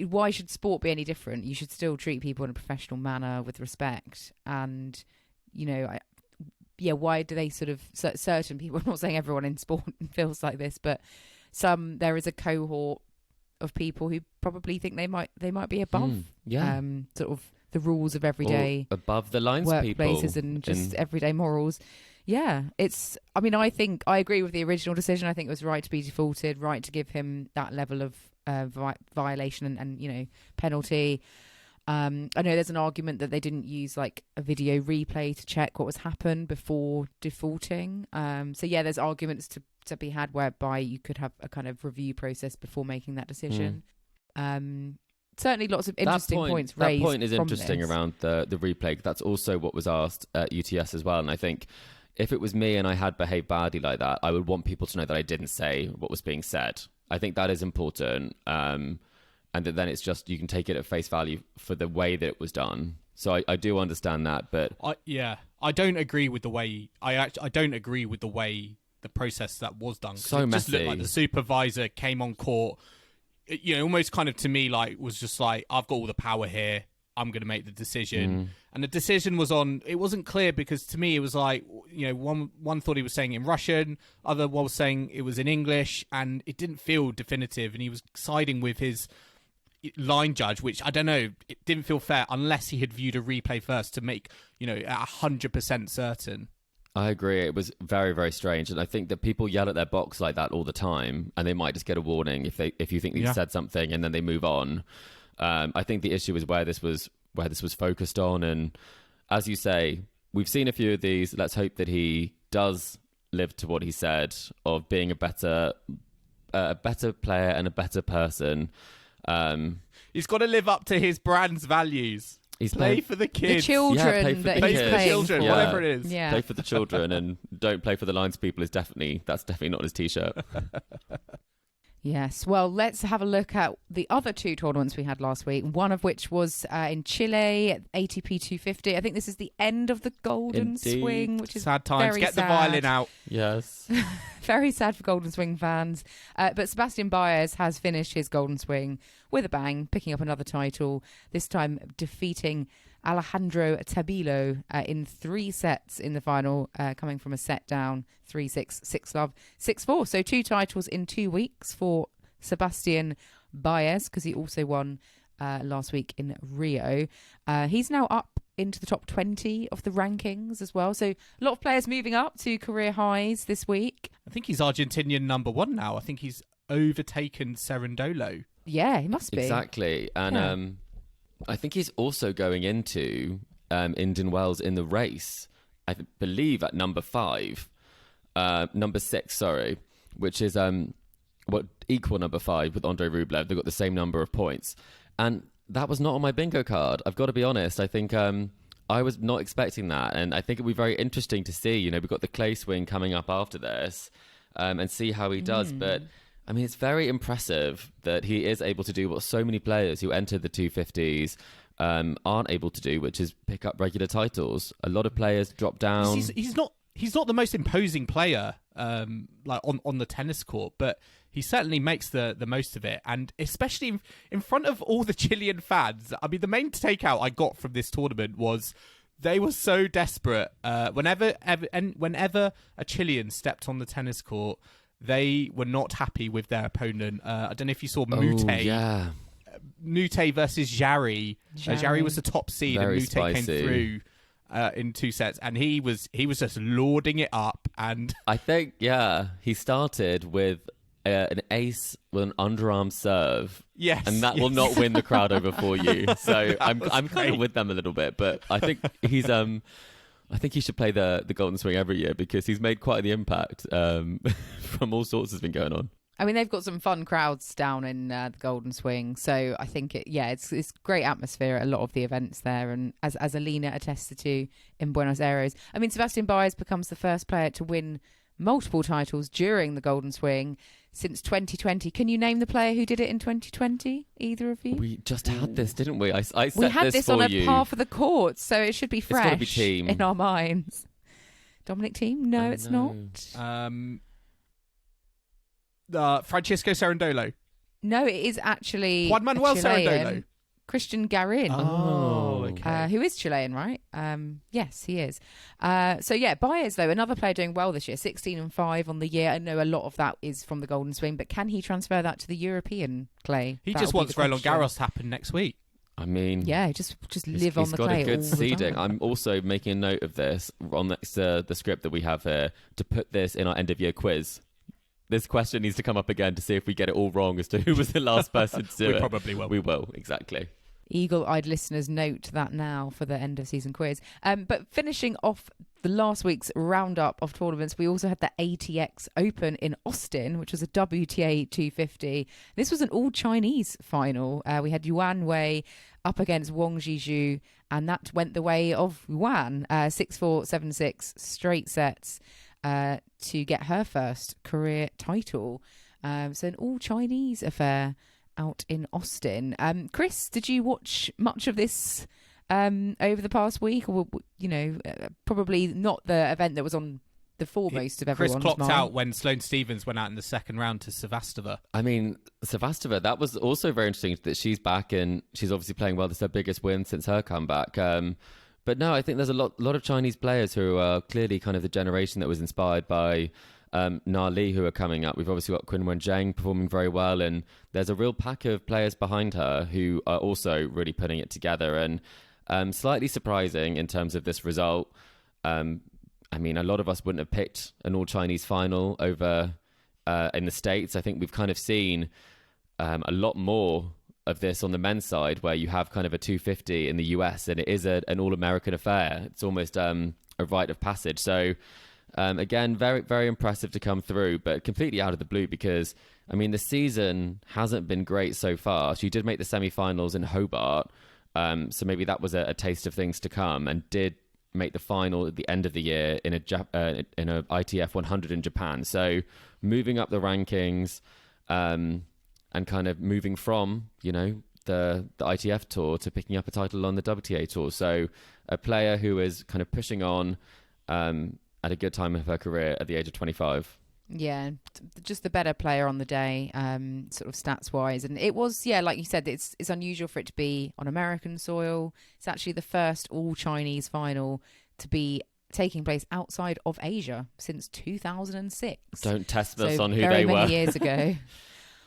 [SPEAKER 3] why should sport be any different? You should still treat people in a professional manner with respect. And, why do they sort of, certain people, I'm not saying everyone in sport feels like this, but there is a cohort of people who probably think they might be above sort of the rules of everyday,
[SPEAKER 4] or above the lines
[SPEAKER 3] workplaces
[SPEAKER 4] people
[SPEAKER 3] and just everyday morals. Yeah, I think I agree with the original decision. I think it was right to be defaulted, right to give him that level of violation and penalty. I know there's an argument that they didn't use like a video replay to check what was happened before defaulting. There's arguments to be had whereby you could have a kind of review process before making that decision. Certainly lots of interesting points raised.
[SPEAKER 4] That point is interesting
[SPEAKER 3] this.
[SPEAKER 4] around the replay. That's also what was asked at UTS as well. And I think if it was me and I had behaved badly like that, I would want people to know that I didn't say what was being said. I think that is important. And that then it's just, you can take it at face value for the way that it was done. So I do understand that, but
[SPEAKER 2] I don't agree with the way I don't agree with the way the process that was done.
[SPEAKER 4] So
[SPEAKER 2] it
[SPEAKER 4] messy.
[SPEAKER 2] Just looked like the supervisor came on court, almost kind of to me was just like, I've got all the power here, I'm going to make the decision. And the decision was it wasn't clear, because to me it was like, one thought he was saying in Russian, other one was saying it was in English, and it didn't feel definitive, and he was siding with his line judge, which I don't know, it didn't feel fair unless he had viewed a replay first to make 100% certain.
[SPEAKER 4] I agree. It was very, very strange. And I think that people yell at their box like that all the time, and they might just get a warning if you think they've said something, and then they move on. I think the issue is where this was focused on. And as you say, we've seen a few of these. Let's hope that he does live to what he said of being a better player and a better person.
[SPEAKER 2] He's got to live up to his brand's values. Play for the kids.
[SPEAKER 3] The children
[SPEAKER 4] play for
[SPEAKER 3] that
[SPEAKER 4] the
[SPEAKER 3] he's
[SPEAKER 4] kids.
[SPEAKER 3] playing
[SPEAKER 2] Children,
[SPEAKER 3] for.
[SPEAKER 2] whatever it is.
[SPEAKER 3] Yeah.
[SPEAKER 4] Play for the children and don't play for the lines people that's definitely not his t-shirt.
[SPEAKER 3] Yes. Well, let's have a look at the other two tournaments we had last week, one of which was in Chile at ATP 250. I think this is the end of the Golden
[SPEAKER 4] Indeed.
[SPEAKER 3] Swing, which is
[SPEAKER 2] Sad times.
[SPEAKER 3] very
[SPEAKER 2] Get the
[SPEAKER 3] sad.
[SPEAKER 2] violin out.
[SPEAKER 4] Yes.
[SPEAKER 3] Very sad for Golden Swing fans. But Sebastian Baez has finished his Golden Swing with a bang, picking up another title, this time defeating Alejandro Tabilo in 3 sets in the final, coming from a set down, 3-6, 6-love, 6-4. So 2 titles in 2 weeks for Sebastian Baez, because he also won last week in Rio. He's now up into the top 20 of the rankings as well. So a lot of players moving up to career highs this week.
[SPEAKER 2] I think he's Argentinian number 1 now. I think he's overtaken Cerundolo.
[SPEAKER 3] Yeah, he must be.
[SPEAKER 4] Exactly. And
[SPEAKER 3] Yeah.
[SPEAKER 4] I think he's also going into Indian Wells in the race, I believe at number 6, sorry, which is equal number 5 with Andrey Rublev. They've got the same number of points. And that was not on my bingo card. I've got to be honest. I think I was not expecting that. And I think it'll be very interesting to see. You know, we've got the clay swing coming up after this and see how he does. But I mean, it's very impressive that he is able to do what so many players who enter the 250s aren't able to do, which is pick up regular titles. A lot of players drop down.
[SPEAKER 2] He's not the most imposing player like on the tennis court, but he certainly makes the most of it, and especially in front of all the Chilean fans. I mean, the main takeout I got from this tournament was they were so desperate. Whenever a Chilean stepped on the tennis court, they were not happy with their opponent. I don't know if you saw Mute.
[SPEAKER 4] Oh, yeah.
[SPEAKER 2] Mute versus Jarry. Jarry was the top seed,
[SPEAKER 4] Very
[SPEAKER 2] and Mute
[SPEAKER 4] spicy.
[SPEAKER 2] came through in 2 sets, and he was just lording it up. And
[SPEAKER 4] I think, he started with an ace with an underarm serve.
[SPEAKER 2] yes,
[SPEAKER 4] And that will not win the crowd over for you. So I'm kind of with them a little bit, but I think he's I think he should play the Golden Swing every year because he's made quite the impact from all sorts that's been going on.
[SPEAKER 3] I mean, they've got some fun crowds down in the Golden Swing, so I think it's great atmosphere at a lot of the events there, and as Alina attested to in Buenos Aires. I mean, Sebastian Baez becomes the first player to win multiple titles during the Golden Swing since 2020. Can you name the player who did it in 2020? Either of you?
[SPEAKER 4] We just had this, didn't we? I set
[SPEAKER 3] We had this
[SPEAKER 4] for
[SPEAKER 3] on
[SPEAKER 4] you.
[SPEAKER 3] a par for the court, so it should be fresh
[SPEAKER 4] gotta be Thiem.
[SPEAKER 3] in our minds. Dominic Thiem? No, it's not.
[SPEAKER 2] Francisco Cerundolo.
[SPEAKER 3] No, it is actually
[SPEAKER 2] Juan Manuel
[SPEAKER 3] a Chilean,
[SPEAKER 2] Cerundolo.
[SPEAKER 3] Christian Garin.
[SPEAKER 2] Oh, okay.
[SPEAKER 3] Who is Chilean, right? Yes, he is. Baez, though, another player doing well this year, 16-5 on the year. I know a lot of that is from the Golden Swing, but can he transfer that to the European clay?
[SPEAKER 2] He
[SPEAKER 3] That'll
[SPEAKER 2] just
[SPEAKER 3] be
[SPEAKER 2] wants
[SPEAKER 3] the
[SPEAKER 2] Roland
[SPEAKER 3] question.
[SPEAKER 2] Garros to happen next week.
[SPEAKER 4] I mean,
[SPEAKER 3] Yeah, just live on the clay.
[SPEAKER 4] He's got a good
[SPEAKER 3] all the
[SPEAKER 4] seeding.
[SPEAKER 3] time.
[SPEAKER 4] I'm also making a note of this on the script that we have here to put this in our end of year quiz. This question needs to come up again to see if we get it all wrong as to who was the last person to do it.
[SPEAKER 2] We probably will.
[SPEAKER 4] We will, exactly.
[SPEAKER 3] Eagle-eyed listeners, note that now for the end of season quiz. But finishing off the last week's roundup of tournaments, we also had the ATX Open in Austin, which was a WTA 250. This was an all-Chinese final. We had Yuan Wei up against Wang Zhizhu, and that went the way of Yuan, 6-4, 7-6, straight sets to get her first career title. So an all-Chinese affair out in Austin. Chris, did you watch much of this over the past week, or probably not the event that was on the foremost of
[SPEAKER 2] Chris
[SPEAKER 3] everyone's
[SPEAKER 2] clocked
[SPEAKER 3] mind?
[SPEAKER 2] out when Sloane Stephens went out in the second round to Sevastova.
[SPEAKER 4] I mean, Sevastova, that was also very interesting that she's back and she's obviously playing well. This is her biggest win since her comeback. But no, I think there's a lot of Chinese players who are clearly kind of the generation that was inspired by Na Li, who are coming up. We've obviously got Qin Wenjing performing very well, and there's a real pack of players behind her who are also really putting it together. And slightly surprising in terms of this result. I mean, a lot of us wouldn't have picked an all-Chinese final over in the States. I think we've kind of seen a lot more of this on the men's side, where you have kind of a 250 in the US, and it is an all-American affair. It's almost a rite of passage. So again, very, very impressive to come through, but completely out of the blue because, I mean, the season hasn't been great so far. She did make the semi-finals in Hobart, so maybe that was a taste of things to come, and did make the final at the end of the year in a ITF 100 in Japan. So moving up the rankings, and kind of moving from, the ITF tour to picking up a title on the WTA tour. So a player who is kind of pushing on at a good time of her career at the age of 25.
[SPEAKER 3] Yeah, just the better player on the day, sort of stats-wise. And it was, like you said, it's unusual for it to be on American soil. It's actually the first all-Chinese final to be taking place outside of Asia since 2006.
[SPEAKER 4] Don't test us on who
[SPEAKER 3] very
[SPEAKER 4] they were.
[SPEAKER 3] many years ago.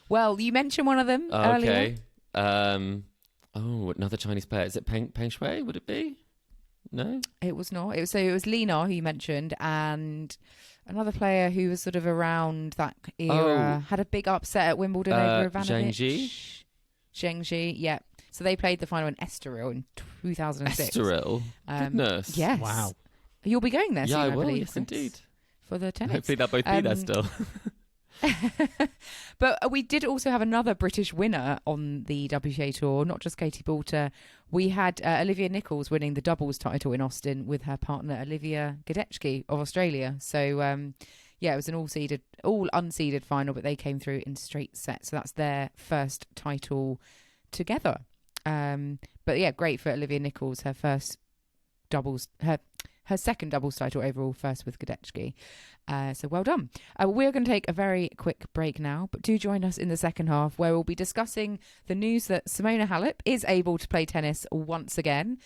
[SPEAKER 3] Well, you mentioned one of them earlier.
[SPEAKER 4] Okay. Another Chinese player. Is it Peng Shui? Would it be? No?
[SPEAKER 3] It was not. It was Li Na, who you mentioned, and another player who was sort of around that era, had a big upset at Wimbledon over Ivanovic. Zheng Ji, yeah. So they played the final in Estoril in 2006.
[SPEAKER 4] Estoril? Goodness.
[SPEAKER 3] Yes.
[SPEAKER 2] Wow.
[SPEAKER 3] You'll be going there soon,
[SPEAKER 4] I
[SPEAKER 3] I
[SPEAKER 4] will,
[SPEAKER 3] believe,
[SPEAKER 4] yes,
[SPEAKER 3] Chris,
[SPEAKER 4] indeed.
[SPEAKER 3] for the tennis.
[SPEAKER 4] Hopefully they'll both be there still.
[SPEAKER 3] But we did also have another British winner on the WTA Tour, not just Katie Boulter. We had Olivia Nichols winning the doubles title in Austin with her partner Olivia Gadecki of Australia. So, it was an all unseeded final, but they came through in straight sets. So that's their first title together. But yeah, great for Olivia Nichols, her first doubles, her second doubles title overall, first with Gadecki. So well done. We're going to take a very quick break now, but do join us in the second half where we'll be discussing the news that Simona Halep is able to play tennis once again.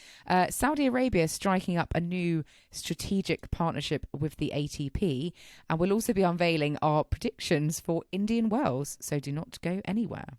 [SPEAKER 3] Saudi Arabia striking up a new strategic partnership with the ATP, and we'll also be unveiling our predictions for Indian Wells, so do not go anywhere.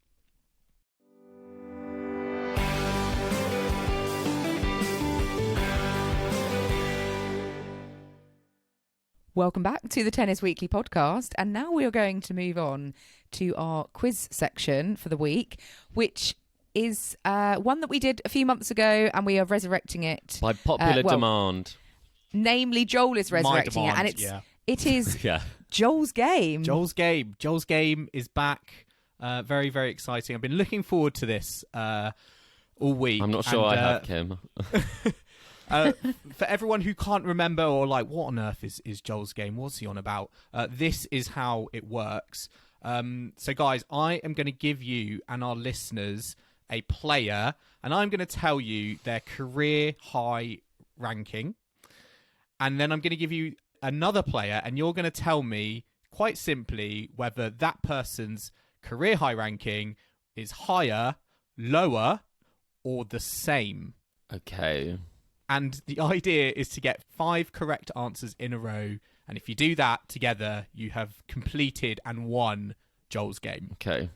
[SPEAKER 3] Welcome back to the Tennis Weekly podcast. And now we are going to move on to our quiz section for the week, which is one that we did a few months ago, and we are resurrecting it.
[SPEAKER 4] By popular demand.
[SPEAKER 3] Namely, Joel is resurrecting it. And it is Joel's game.
[SPEAKER 2] Joel's game is back. Very, very exciting. I've been looking forward to this all week.
[SPEAKER 4] I'm not sure I have, Kim.
[SPEAKER 2] For everyone who can't remember or like, what on earth is Joel's game? What's he on about? This is how it works. So guys, I am going to give you and our listeners a player, and I'm going to tell you their career high ranking. And then I'm going to give you another player, and you're going to tell me quite simply whether that person's career high ranking is higher, lower, or the same.
[SPEAKER 4] Okay.
[SPEAKER 2] And the idea is to get 5 correct answers in a row. And if you do that together, you have completed and won Joel's game.
[SPEAKER 4] Okay.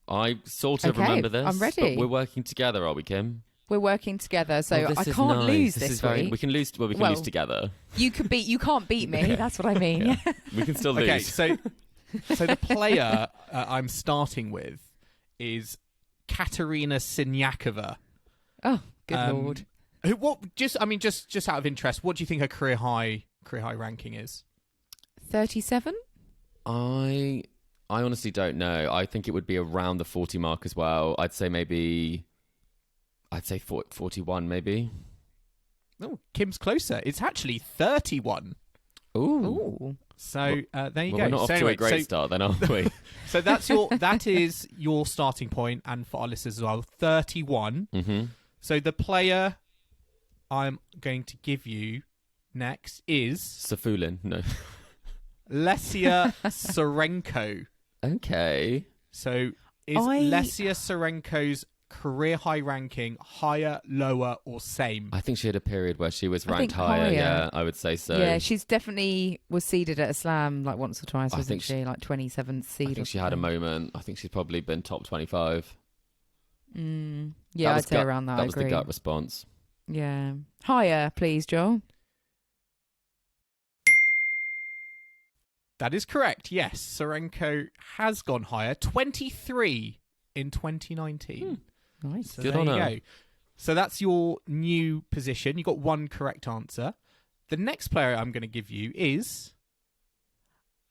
[SPEAKER 4] I sort of remember this.
[SPEAKER 3] I'm ready.
[SPEAKER 4] But we're working together, are we, Kim?
[SPEAKER 3] We're working together, so I can't
[SPEAKER 4] nice.
[SPEAKER 3] lose this week.
[SPEAKER 4] We can lose. Well, we can lose together.
[SPEAKER 3] You can't beat me. Yeah. That's what I mean.
[SPEAKER 4] Yeah. We can still lose.
[SPEAKER 2] Okay, so the player I'm starting with is Katerina Siniakova.
[SPEAKER 3] Oh, good lord.
[SPEAKER 2] Just out of interest, what do you think her career high ranking is?
[SPEAKER 3] 37?
[SPEAKER 4] I honestly don't know. I think it would be around the 40 mark as well. I'd say 41 maybe.
[SPEAKER 2] Oh, Kim's closer. It's actually 31.
[SPEAKER 3] Ooh.
[SPEAKER 2] So there you go.
[SPEAKER 4] We're not off to a great start then, aren't we?
[SPEAKER 2] So that is your starting point, and for our listeners as well, 31.
[SPEAKER 4] Mm-hmm.
[SPEAKER 2] So the player I'm going to give you next is
[SPEAKER 4] Safulin. No.
[SPEAKER 2] Lesia Tsurenko.
[SPEAKER 4] Okay.
[SPEAKER 2] So is Lesia Tsurenko's career high ranking higher, lower, or same?
[SPEAKER 4] I think she had a period where she was ranked higher. Yeah, I would say so.
[SPEAKER 3] Yeah, she's definitely was seeded at a slam like once or twice, wasn't she? Like 27th seed.
[SPEAKER 4] I think she had a moment. I think she's probably been top 25.
[SPEAKER 3] Yeah, I'd say around that.
[SPEAKER 4] That was the gut response.
[SPEAKER 3] Yeah. Higher, please, Joel.
[SPEAKER 2] That is correct. Yes, Tsurenko has gone higher. 23 in 2019.
[SPEAKER 3] Nice.
[SPEAKER 2] So
[SPEAKER 4] good
[SPEAKER 2] there
[SPEAKER 4] on
[SPEAKER 2] you
[SPEAKER 4] her.
[SPEAKER 2] go. So that's your new position. You got one correct answer. The next player I'm going to give you is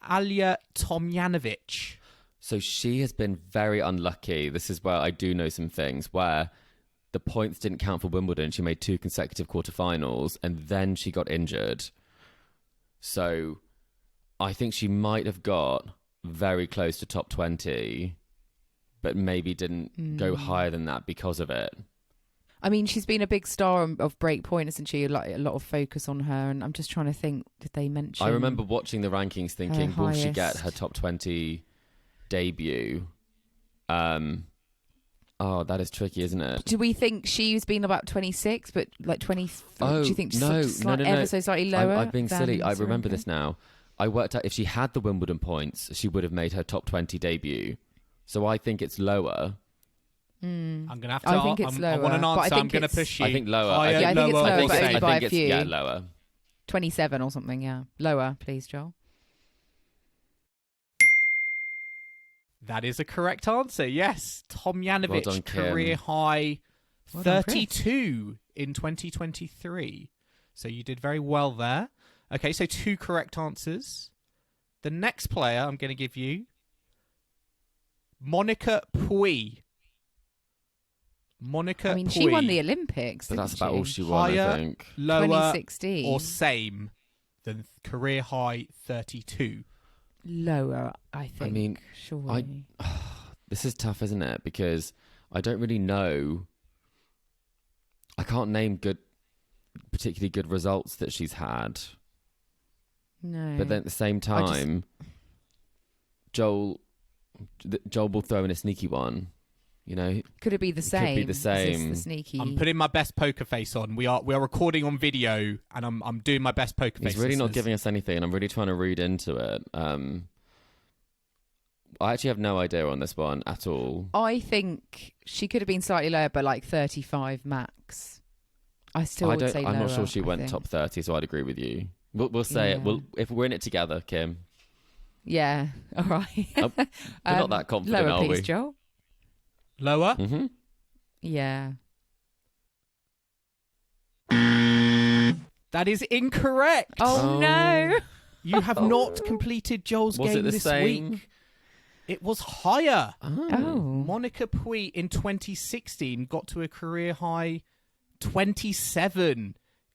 [SPEAKER 2] Alya Tomljanovic.
[SPEAKER 4] So she has been very unlucky. This is where I do know some things, where the points didn't count for Wimbledon. She made 2 consecutive quarterfinals, and then she got injured. So I think she might have got very close to top 20, but maybe didn't go higher than that because of it.
[SPEAKER 3] I mean, she's been a big star of Breakpoint, isn't she? Like a lot of focus on her, and I'm just trying to think. Did they mention?
[SPEAKER 4] I remember watching the rankings, thinking, will she get
[SPEAKER 3] highest?
[SPEAKER 4] her top 20 debut? Oh, that is tricky, isn't it?
[SPEAKER 3] Do we think she's been about 26, but like 23?
[SPEAKER 4] Oh,
[SPEAKER 3] do you think
[SPEAKER 4] no,
[SPEAKER 3] ever so slightly lower?
[SPEAKER 4] I'm being silly.
[SPEAKER 3] than
[SPEAKER 4] I remember
[SPEAKER 3] Soroka?
[SPEAKER 4] this now. I worked out if she had the Wimbledon points, she would have made her top 20 debut. So I think it's lower.
[SPEAKER 2] I'm going to have to...
[SPEAKER 3] I think it's
[SPEAKER 2] I want an
[SPEAKER 3] lower, but I
[SPEAKER 2] answer. I'm
[SPEAKER 3] think
[SPEAKER 2] going to
[SPEAKER 3] it's-
[SPEAKER 2] push you.
[SPEAKER 4] I think lower.
[SPEAKER 2] Higher,
[SPEAKER 3] Yeah, I think it's
[SPEAKER 2] lower,
[SPEAKER 3] lower,
[SPEAKER 2] or
[SPEAKER 3] but
[SPEAKER 2] same?
[SPEAKER 3] only by a few.
[SPEAKER 4] Yeah, lower.
[SPEAKER 3] 27 or something, yeah. Lower, please, Joel.
[SPEAKER 2] That is a correct answer, yes. Tomjanovic,
[SPEAKER 4] Well done, Kim.
[SPEAKER 2] career high
[SPEAKER 3] Well done, Chris.
[SPEAKER 2] 32 in 2023. So you did very well there. Okay, so 2 correct answers. The next player I'm going to give you, Monica Puig. Monica
[SPEAKER 3] I mean,
[SPEAKER 2] Puig.
[SPEAKER 3] she won the Olympics,
[SPEAKER 4] But that's
[SPEAKER 3] didn't
[SPEAKER 4] about all she won,
[SPEAKER 2] Higher,
[SPEAKER 4] I think.
[SPEAKER 2] lower,
[SPEAKER 3] 2016.
[SPEAKER 2] or same than career high 32.
[SPEAKER 3] Lower, I think.
[SPEAKER 4] mean,
[SPEAKER 3] surely.
[SPEAKER 4] This is tough, isn't it? Because I don't really know. I can't name particularly good results that she's had.
[SPEAKER 3] No.
[SPEAKER 4] But then at the same time, Joel will throw in a sneaky one. You know,
[SPEAKER 3] Could it be the
[SPEAKER 4] It
[SPEAKER 3] same?
[SPEAKER 4] could be the
[SPEAKER 3] Is this
[SPEAKER 4] same.
[SPEAKER 3] the sneaky.
[SPEAKER 2] I'm putting my best poker face on. We are recording on video, and I'm doing my best poker face.
[SPEAKER 4] he's really not
[SPEAKER 2] listeners.
[SPEAKER 4] giving us anything, and I'm really trying to read into it. I actually have no idea on this one at all.
[SPEAKER 3] I think she could have been slightly lower, but like 35 max. I still would say lower.
[SPEAKER 4] I'm not sure she
[SPEAKER 3] I
[SPEAKER 4] went
[SPEAKER 3] think.
[SPEAKER 4] top 30, so I'd agree with you. We'll say it.
[SPEAKER 3] Yeah.
[SPEAKER 4] If we're in it together, Kim.
[SPEAKER 3] Yeah, all right.
[SPEAKER 4] We're not that confident,
[SPEAKER 3] lower,
[SPEAKER 4] are
[SPEAKER 3] please,
[SPEAKER 4] we?
[SPEAKER 3] Joel.
[SPEAKER 2] Lower.
[SPEAKER 4] Mm-hmm.
[SPEAKER 3] Yeah.
[SPEAKER 2] That is incorrect.
[SPEAKER 3] Oh, no.
[SPEAKER 2] You have not completed Joel's
[SPEAKER 4] Was
[SPEAKER 2] game
[SPEAKER 4] it the
[SPEAKER 2] this
[SPEAKER 4] same?
[SPEAKER 2] week. It was higher.
[SPEAKER 3] Oh.
[SPEAKER 2] Monica Puig in 2016 got to a career high 27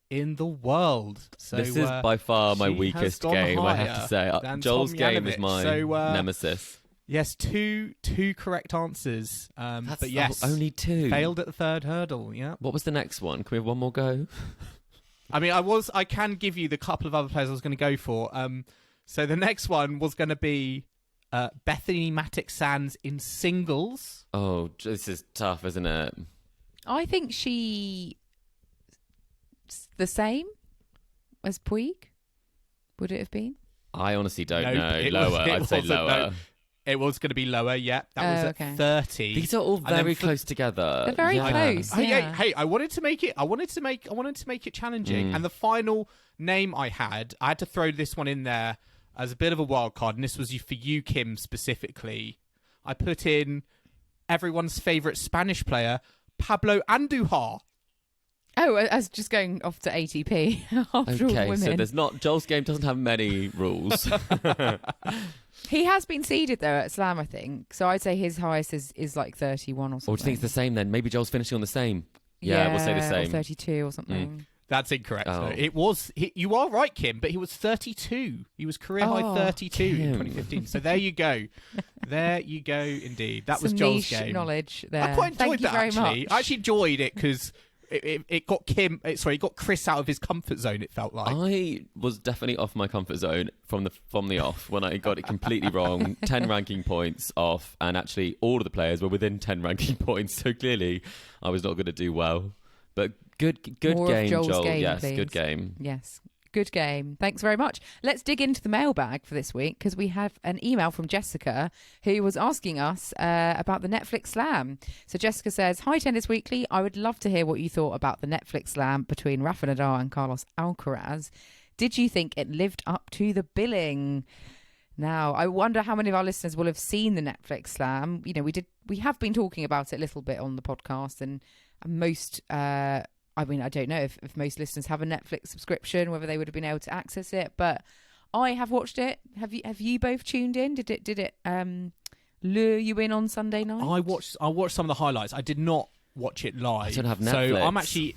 [SPEAKER 2] in the world. So
[SPEAKER 4] This is by far my
[SPEAKER 2] she has
[SPEAKER 4] weakest
[SPEAKER 2] gone
[SPEAKER 4] game, I have to
[SPEAKER 2] higher
[SPEAKER 4] say.
[SPEAKER 2] than
[SPEAKER 4] Joel's game is
[SPEAKER 2] Tomjanovic.
[SPEAKER 4] my
[SPEAKER 2] So,
[SPEAKER 4] nemesis.
[SPEAKER 2] yes, two correct answers. But yes,
[SPEAKER 4] only 2.
[SPEAKER 2] failed at the third hurdle. Yeah.
[SPEAKER 4] What was the next one? Can we have one more go?
[SPEAKER 2] I mean, I can give you the couple of other players I was going to go for. So the next one was going to be Bethany Mattek-Sands in singles.
[SPEAKER 4] Oh, this is tough, isn't it?
[SPEAKER 3] I think she the same as Puig. Would it have been?
[SPEAKER 4] I honestly don't
[SPEAKER 2] Nope,
[SPEAKER 4] know.
[SPEAKER 2] it
[SPEAKER 4] Lower.
[SPEAKER 2] was- it
[SPEAKER 4] I'd say
[SPEAKER 2] wasn't, no.
[SPEAKER 4] lower.
[SPEAKER 2] It was going to be lower, yeah. That was
[SPEAKER 3] okay.
[SPEAKER 2] at 30.
[SPEAKER 4] These are all
[SPEAKER 2] And then
[SPEAKER 4] very
[SPEAKER 2] for-
[SPEAKER 4] close together.
[SPEAKER 3] They're very
[SPEAKER 4] Yeah.
[SPEAKER 3] close.
[SPEAKER 2] Hey,
[SPEAKER 3] Yeah.
[SPEAKER 2] hey, I wanted to make it challenging. And the final name I had to throw this one in there as a bit of a wild card, and this was for you, Kim, specifically. I put in everyone's favourite Spanish player, Pablo Andujar.
[SPEAKER 3] Oh, as just going off to ATP after all
[SPEAKER 4] Okay,
[SPEAKER 3] women.
[SPEAKER 4] so there's not. Joel's game doesn't have many rules.
[SPEAKER 3] He has been seeded though at Slam, I think. So I'd say his highest is like 31 or something.
[SPEAKER 4] Or do you think it's the same then? Maybe Joel's finishing on the same. Yeah, we'll say the
[SPEAKER 3] Or
[SPEAKER 4] same.
[SPEAKER 3] 32 or something.
[SPEAKER 2] That's incorrect.
[SPEAKER 4] Oh.
[SPEAKER 2] Though. It was. You are right, Kim, but he was 32. He was career high 32 in
[SPEAKER 4] Kim.
[SPEAKER 2] 2015. So there you go. There you go. Indeed, that was
[SPEAKER 3] Some
[SPEAKER 2] Joel's
[SPEAKER 3] niche
[SPEAKER 2] game.
[SPEAKER 3] knowledge there.
[SPEAKER 2] I quite enjoyed
[SPEAKER 3] Thank you
[SPEAKER 2] that
[SPEAKER 3] very
[SPEAKER 2] actually.
[SPEAKER 3] much.
[SPEAKER 2] I actually enjoyed it because it got it got Chris out of his comfort zone. It felt like.
[SPEAKER 4] I was definitely off my comfort zone from the off when I got it completely wrong. 10 ranking points off, and actually all of the players were within 10 ranking points. So clearly, I was not going to do well. But good
[SPEAKER 3] More of
[SPEAKER 4] game,
[SPEAKER 3] Joel's
[SPEAKER 4] Joel.
[SPEAKER 3] game,
[SPEAKER 4] Yes,
[SPEAKER 3] please.
[SPEAKER 4] good game.
[SPEAKER 3] Yes. Good game. Thanks very much. Let's dig into the mailbag for this week because we have an email from Jessica who was asking us about the Netflix Slam. So Jessica says, "Hi Tennis Weekly. I would love to hear what you thought about the Netflix Slam between Rafa Nadal and Carlos Alcaraz. Did you think it lived up to the billing?" Now, I wonder how many of our listeners will have seen the Netflix Slam. You know, we have been talking about it a little bit on the podcast, and most I mean, I don't know if most listeners have a Netflix subscription, whether they would have been able to access it, but I have watched it. Have you both tuned in? Did it lure you in on Sunday night?
[SPEAKER 2] I watched some of the highlights. I did not watch it live.
[SPEAKER 4] I don't have
[SPEAKER 2] So
[SPEAKER 4] Netflix.
[SPEAKER 2] I'm actually.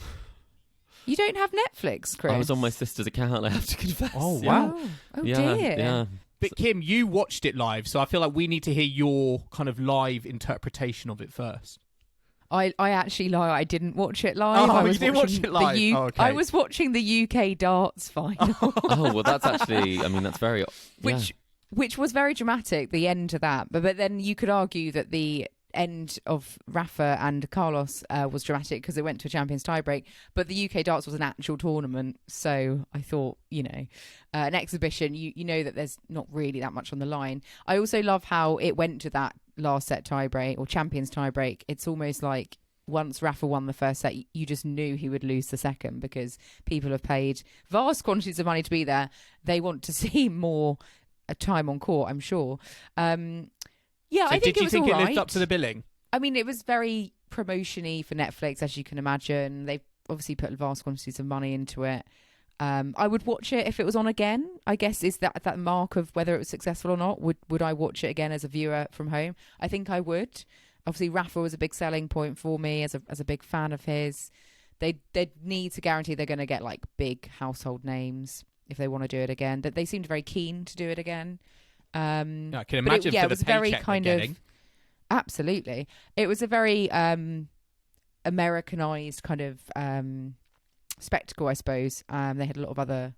[SPEAKER 3] You don't have Netflix, Chris?
[SPEAKER 4] I was on my sister's account, I have to confess.
[SPEAKER 2] Oh, wow.
[SPEAKER 3] Oh
[SPEAKER 4] yeah,
[SPEAKER 3] dear.
[SPEAKER 4] Yeah.
[SPEAKER 2] But Kim, you watched it live, so I feel like we need to hear your kind of live interpretation of it first.
[SPEAKER 3] I actually lie. I didn't watch it live.
[SPEAKER 2] Oh, you didn't watch it live? Okay.
[SPEAKER 3] I was watching the UK darts final.
[SPEAKER 4] Oh, well, that's actually, I mean, that's very...
[SPEAKER 3] Which was very dramatic, the end to that. But then you could argue that the end of Rafa and Carlos was dramatic because it went to a champions tiebreak. But the UK darts was an actual tournament. So I thought, an exhibition, you know that there's not really that much on the line. I also love how it went to that last set tiebreak or champions tiebreak. It's almost like once Rafa won the first set, you just knew he would lose the second because people have paid vast quantities of money to be there. They want to see more time on court, I'm sure. I think it was all right.
[SPEAKER 2] Did you think it lived up to the billing?
[SPEAKER 3] I mean, it was very promotion-y for Netflix, as you can imagine. They've obviously put vast quantities of money into it. I would watch it if it was on again. I guess is that mark of whether it was successful or not. Would I watch it again as a viewer from home? I think I would. Obviously, Rafa was a big selling point for me as a big fan of his. They need to guarantee they're going to get like big household names if they want to do it again. That they seemed very keen to do it again.
[SPEAKER 2] I can imagine
[SPEAKER 3] it
[SPEAKER 2] for
[SPEAKER 3] was
[SPEAKER 2] the
[SPEAKER 3] very
[SPEAKER 2] paycheck
[SPEAKER 3] kind
[SPEAKER 2] they're
[SPEAKER 3] of
[SPEAKER 2] getting.
[SPEAKER 3] Absolutely. It was a very Americanized kind of spectacle, I suppose. They had a lot of other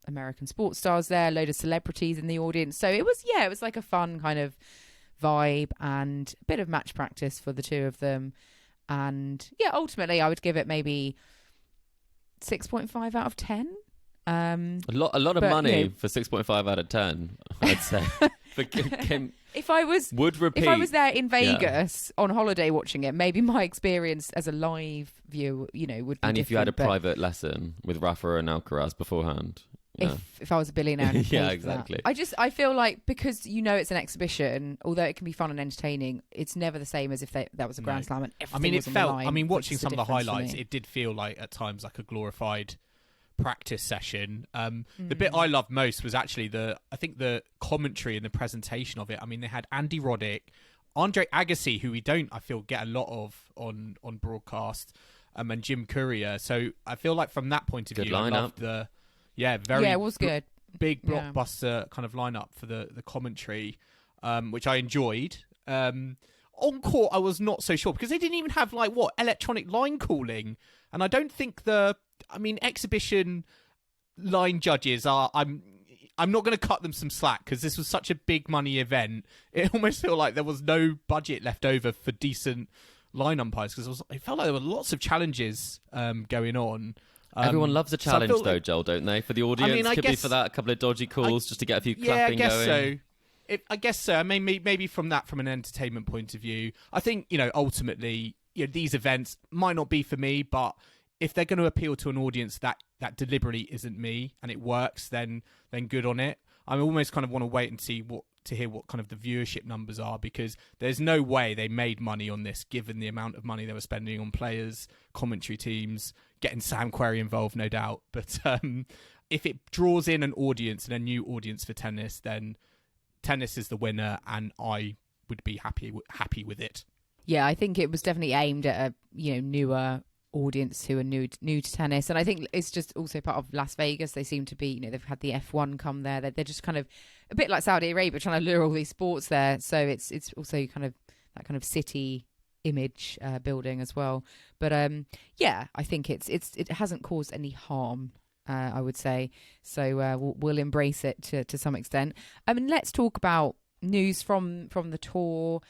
[SPEAKER 3] American sports stars there, a load of celebrities in the audience. So it was like a fun kind of vibe and a bit of match practice for the two of them. And ultimately I would give it maybe 6.5 out of 10.
[SPEAKER 4] A lot of money for 6.5 out of 10, I'd say. For Kim,
[SPEAKER 3] if I was there in Vegas on holiday watching it, maybe my experience as a live view, would be
[SPEAKER 4] and if you had a
[SPEAKER 3] different,
[SPEAKER 4] private lesson with Rafa and Alcaraz beforehand. Yeah.
[SPEAKER 3] If I was a billionaire, and
[SPEAKER 4] yeah, exactly.
[SPEAKER 3] I feel like because it's an exhibition, although it can be fun and entertaining, it's never the same as if that was a Grand Slam and everything was on the line,
[SPEAKER 2] watching some of the
[SPEAKER 3] difference
[SPEAKER 2] highlights, it did feel like at times like a glorified practice session. The bit I loved most was actually the commentary and the presentation of it. I mean, they had Andy Roddick, Andre Agassi, who we don't, I feel, get a lot of on broadcast, and Jim Courier. So I feel like from that point of view,
[SPEAKER 4] lineup.
[SPEAKER 2] I loved the it was good. Big blockbuster kind of lineup for the commentary, which I enjoyed. On court, I was not so sure because they didn't even have electronic line calling, and I don't think exhibition line judges are. I'm not going to cut them some slack because this was such a big money event. It almost felt like there was no budget left over for decent line umpires because it felt like there were lots of challenges going on.
[SPEAKER 4] Everyone loves a challenge, though, Joel, don't they? For the audience, could be for that a couple of dodgy calls just to get a few clapping going.
[SPEAKER 2] I guess so. I mean, maybe from an entertainment point of view, I think ultimately, these events might not be for me, but if they're going to appeal to an audience that deliberately isn't me and it works, then good on it. I almost kind of want to wait and to hear what kind of the viewership numbers are because there's no way they made money on this given the amount of money they were spending on players, commentary teams, getting Sam Querrey involved, no doubt. But if it draws in an audience and a new audience for tennis, then tennis is the winner and I would be happy with it. Yeah,
[SPEAKER 3] I think it was definitely aimed at a newer audience who are new to tennis, and I think it's just also part of Las Vegas. They seem to be, they've had the F1 come there. They're just kind of a bit like Saudi Arabia, trying to lure all these sports there. So it's also kind of that kind of city image building as well. But I think it hasn't caused any harm. I would say so. We'll embrace it to some extent. I mean, let's talk about news from the tour.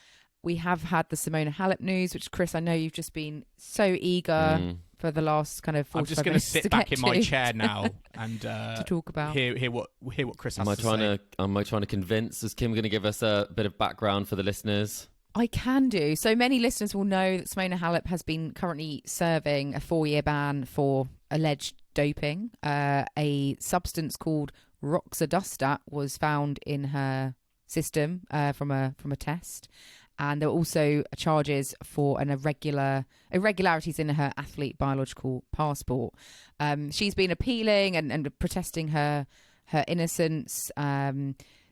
[SPEAKER 3] We have had the Simona Halep news, which, Chris, I know you've just been so eager for the last kind of 45 minutes.
[SPEAKER 2] I'm just going to sit back in my chair now and
[SPEAKER 3] to talk about
[SPEAKER 2] hear what Chris has to say.
[SPEAKER 4] Am I trying to convince? Is Kim going to give us a bit of background for the listeners?
[SPEAKER 3] I can do. So many listeners will know that Simona Halep has been currently serving a 4-year ban for alleged doping. A substance called roxadustat was found in her system from a test. And there were also charges for irregularities in her athlete biological passport. She's been appealing and protesting her innocence,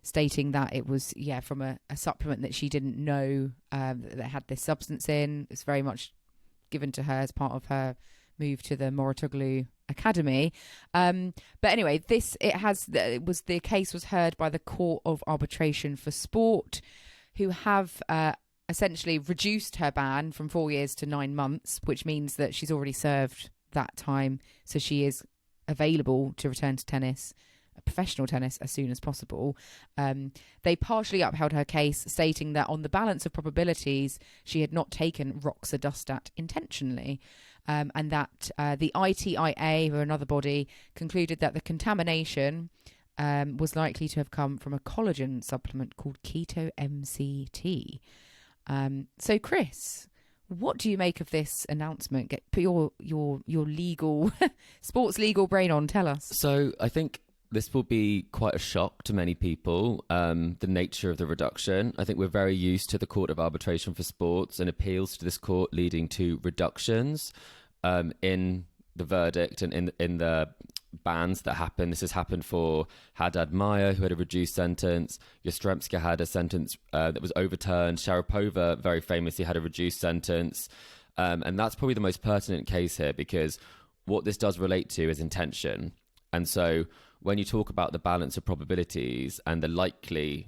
[SPEAKER 3] stating that it was from a supplement that she didn't know that had this substance in. It's very much given to her as part of her moved to the Moratoglu Academy. But anyway, the case was heard by the Court of Arbitration for Sport, who have essentially reduced her ban from 4 years to 9 months, which means that she's already served that time, so she is available to return to tennis, professional tennis, as soon as possible. They partially upheld her case, stating that on the balance of probabilities, she had not taken roxadustat intentionally, and that the ITIA, or another body, concluded that the contamination was likely to have come from a collagen supplement called Keto MCT. So, Chris, what do you make of this announcement? Put your legal, sports legal brain on. Tell us.
[SPEAKER 4] So I think this will be quite a shock to many people, the nature of the reduction. I think we're very used to the Court of Arbitration for Sports and appeals to this court leading to reductions in the verdict and in the bans that happen. This has happened for Haddad Maia, who had a reduced sentence. Yastremska had a sentence that was overturned. Sharapova very famously had a reduced sentence. And that's probably the most pertinent case here, because what this does relate to is intention. And so when you talk about the balance of probabilities and the likely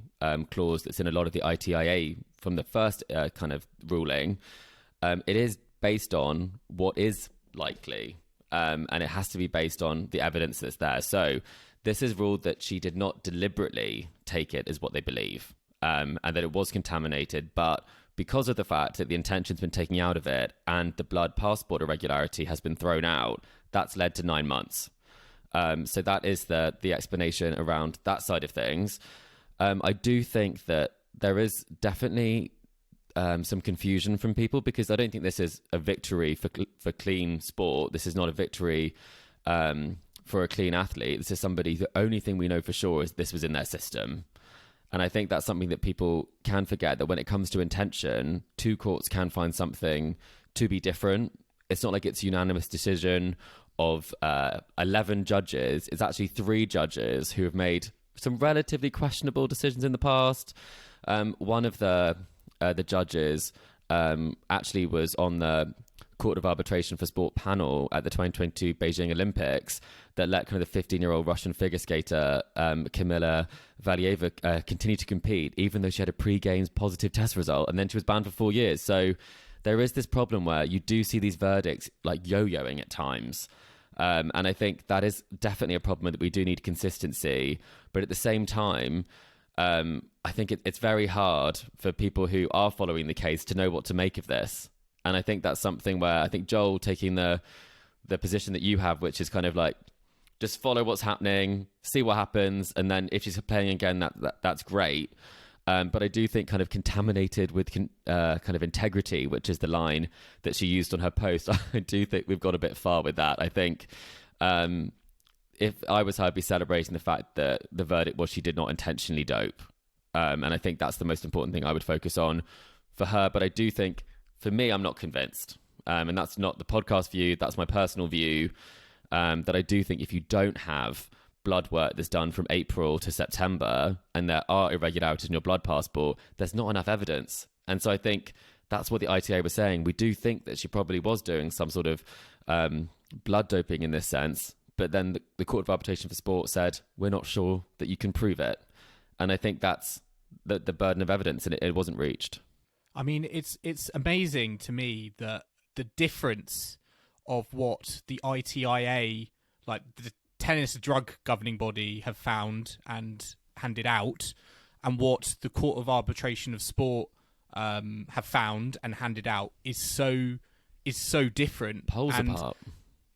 [SPEAKER 4] clause that's in a lot of the ITIA from the first kind of ruling, it is based on what is likely. And it has to be based on the evidence that's there. So this is ruled that she did not deliberately take it, is what they believe, and that it was contaminated. But because of the fact that the intention's been taken out of it and the blood passport irregularity has been thrown out, that's led to 9 months. So that is the explanation around that side of things. I do think that there is definitely some confusion from people, because I don't think this is a victory for clean sport. This is not a victory for a clean athlete. This is somebody, the only thing we know for sure is this was in their system. And I think that's something that people can forget, that when it comes to intention, two courts can find something to be different. It's not like it's a unanimous decision of 11 judges. It's actually 3 judges who have made some relatively questionable decisions in the past. One of the judges actually was on the Court of Arbitration for Sport panel at the 2022 Beijing Olympics that let kind of the 15-year-old Russian figure skater Kamila Valieva continue to compete, even though she had a pre-games positive test result, and then she was banned for 4 years. So there is this problem where you do see these verdicts like yo-yoing at times. And I think that is definitely a problem, that we do need consistency. But at the same time, I think it's very hard for people who are following the case to know what to make of this. And I think that's something where I think Joel taking the position that you have, which is kind of like, just follow what's happening, see what happens, and then if she's playing again, that's great. But I do think kind of contaminated with kind of integrity, which is the line that she used on her post, I do think we've got a bit far with that. I think if I was her, I'd be celebrating the fact that the verdict was she did not intentionally dope. And I think that's the most important thing I would focus on for her. But I do think, for me, I'm not convinced. And that's not the podcast view, that's my personal view, that I do think if you don't have blood work that's done from April to September and there are irregularities in your blood passport, there's not enough evidence. And so I think that's what the ITA was saying. We do think that she probably was doing some sort of blood doping in this sense, but then the Court of Arbitration for Sport said, we're not sure that you can prove it. And I think that's the burden of evidence, and it wasn't reached.
[SPEAKER 2] I mean, it's amazing to me that the difference of what the ITIA, like the tennis drug governing body, have found and handed out, and what the Court of Arbitration of Sport have found and handed out is so different.
[SPEAKER 4] Poles apart.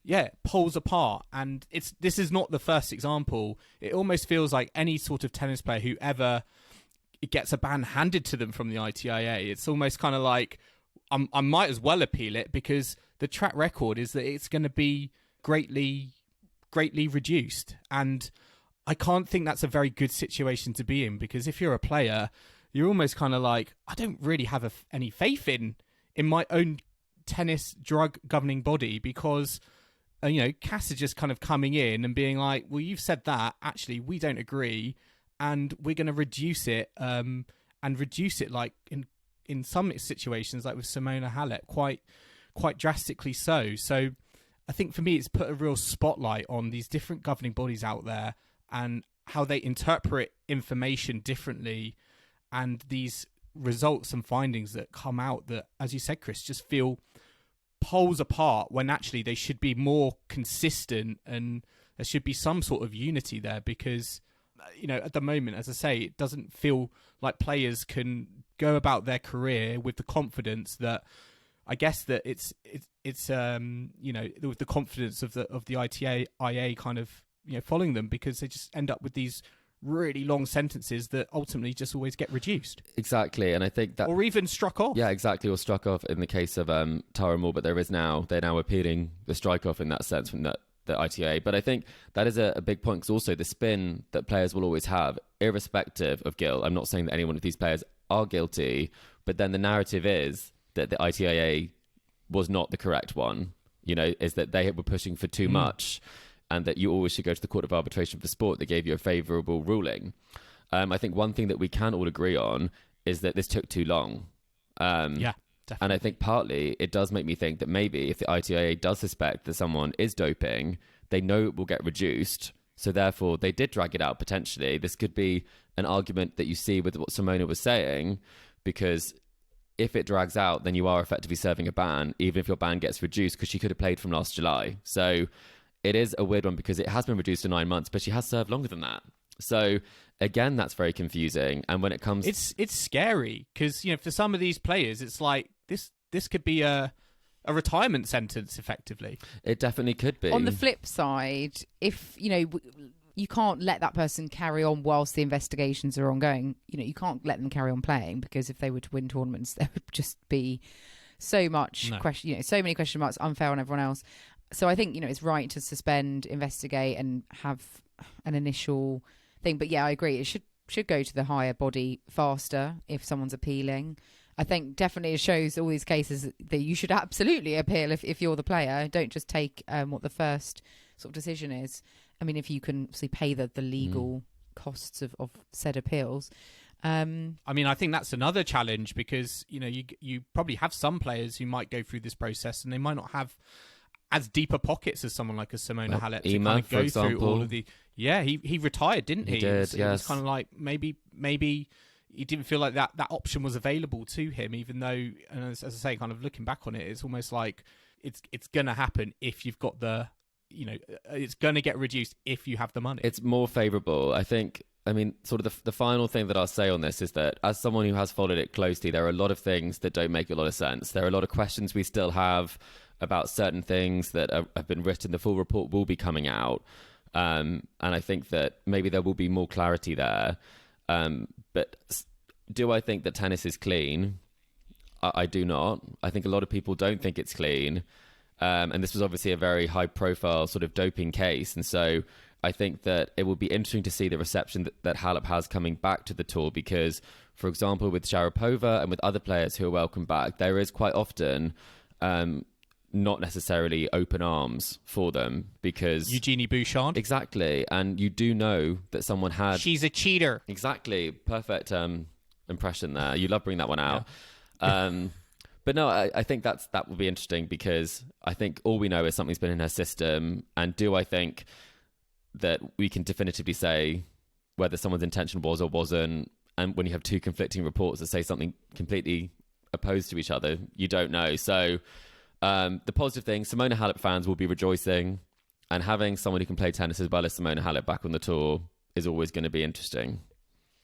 [SPEAKER 2] Yeah, poles apart. And this is not the first example. It almost feels like any sort of tennis player who ever gets a ban handed to them from the ITIA, it's almost kind of like, I might as well appeal it, because the track record is that it's going to be greatly reduced. And I can't think that's a very good situation to be in, because if you're a player, you're almost kind of like, I don't really have any faith in my own tennis drug governing body, because CAS is just kind of coming in and being like, well, you've said that, actually we don't agree, and we're going to reduce it, and reduce it like in some situations, like with Simona Halep, quite drastically so. So I think for me, it's put a real spotlight on these different governing bodies out there and how they interpret information differently, and these results and findings that come out that, as you said, Chris, just feel poles apart when actually they should be more consistent and there should be some sort of unity there, because at the moment, as I say, it doesn't feel like players can go about their career with the confidence that, I guess, that it's with the confidence of the ITIA kind of following them, because they just end up with these really long sentences that ultimately just always get reduced.
[SPEAKER 4] Exactly, and I think that,
[SPEAKER 2] or even struck off.
[SPEAKER 4] Yeah, exactly, or struck off in the case of Tara Moore, but they're now appealing the strike off in that sense from the ITA. But I think that is a big point, because also the spin that players will always have, irrespective of guilt. I'm not saying that any one of these players are guilty, but then the narrative is that the ITIA was not the correct one, is that they were pushing for too much, and that you always should go to the Court of Arbitration for Sport that gave you a favourable ruling. I think one thing that we can all agree on is that this took too long.
[SPEAKER 2] Yeah, definitely.
[SPEAKER 4] And I think partly it does make me think that maybe if the ITIA does suspect that someone is doping, they know it will get reduced, so therefore they did drag it out potentially. This could be an argument that you see with what Simona was saying, because if it drags out, then you are effectively serving a ban, even if your ban gets reduced, because she could have played from last July. So it is a weird one, because it has been reduced to 9 months, but she has served longer than that. So again, that's very confusing. And when it comes,
[SPEAKER 2] it's scary, because for some of these players, it's like this could be a retirement sentence effectively.
[SPEAKER 4] It definitely could be.
[SPEAKER 3] On the flip side, if you can't let that person carry on whilst the investigations are ongoing. You can't let them carry on playing, because if they were to win tournaments, there would just be so much so many question marks, unfair on everyone else. So I think it's right to suspend, investigate, and have an initial thing. But yeah, I agree. It should go to the higher body faster if someone's appealing. I think definitely it shows all these cases that you should absolutely appeal if you're the player. Don't just take what the first sort of decision is. I mean, if you can obviously pay the legal costs of said appeals.
[SPEAKER 2] I mean, I think that's another challenge, because you probably have some players who might go through this process and they might not have as deeper pockets as someone like a Simona Halep to kind of go through all of the. Yeah, he retired, didn't he?
[SPEAKER 4] He did.
[SPEAKER 2] It was kind of like maybe he didn't feel like that option was available to him, even though, and as I say, kind of looking back on it, it's almost like it's going to happen if you've got the. It's going to get reduced if you have the money.
[SPEAKER 4] It's more favourable, I think. I mean, sort of the final thing that I'll say on this is that, as someone who has followed it closely, there are a lot of things that don't make a lot of sense. There are a lot of questions we still have about certain things that have been written. The full report will be coming out. And I think that maybe there will be more clarity there. But do I think that tennis is clean? I do not. I think a lot of people don't think it's clean. And this was obviously a very high-profile sort of doping case. And so I think that it will be interesting to see the reception that Halep has coming back to the tour, because, for example, with Sharapova and with other players who are welcome back, there is quite often not necessarily open arms for them, because...
[SPEAKER 2] Eugenie Bouchard.
[SPEAKER 4] Exactly. And you do know that someone had...
[SPEAKER 2] She's a cheater.
[SPEAKER 4] Exactly. Perfect impression there. You love bringing that one out. Yeah. But no, I think that will be interesting, because I think all we know is something's been in her system. And do I think that we can definitively say whether someone's intention was or wasn't? And when you have two conflicting reports that say something completely opposed to each other, you don't know. So the positive thing, Simona Halep fans will be rejoicing, and having someone who can play tennis as well as Simona Halep back on the tour is always going to be interesting.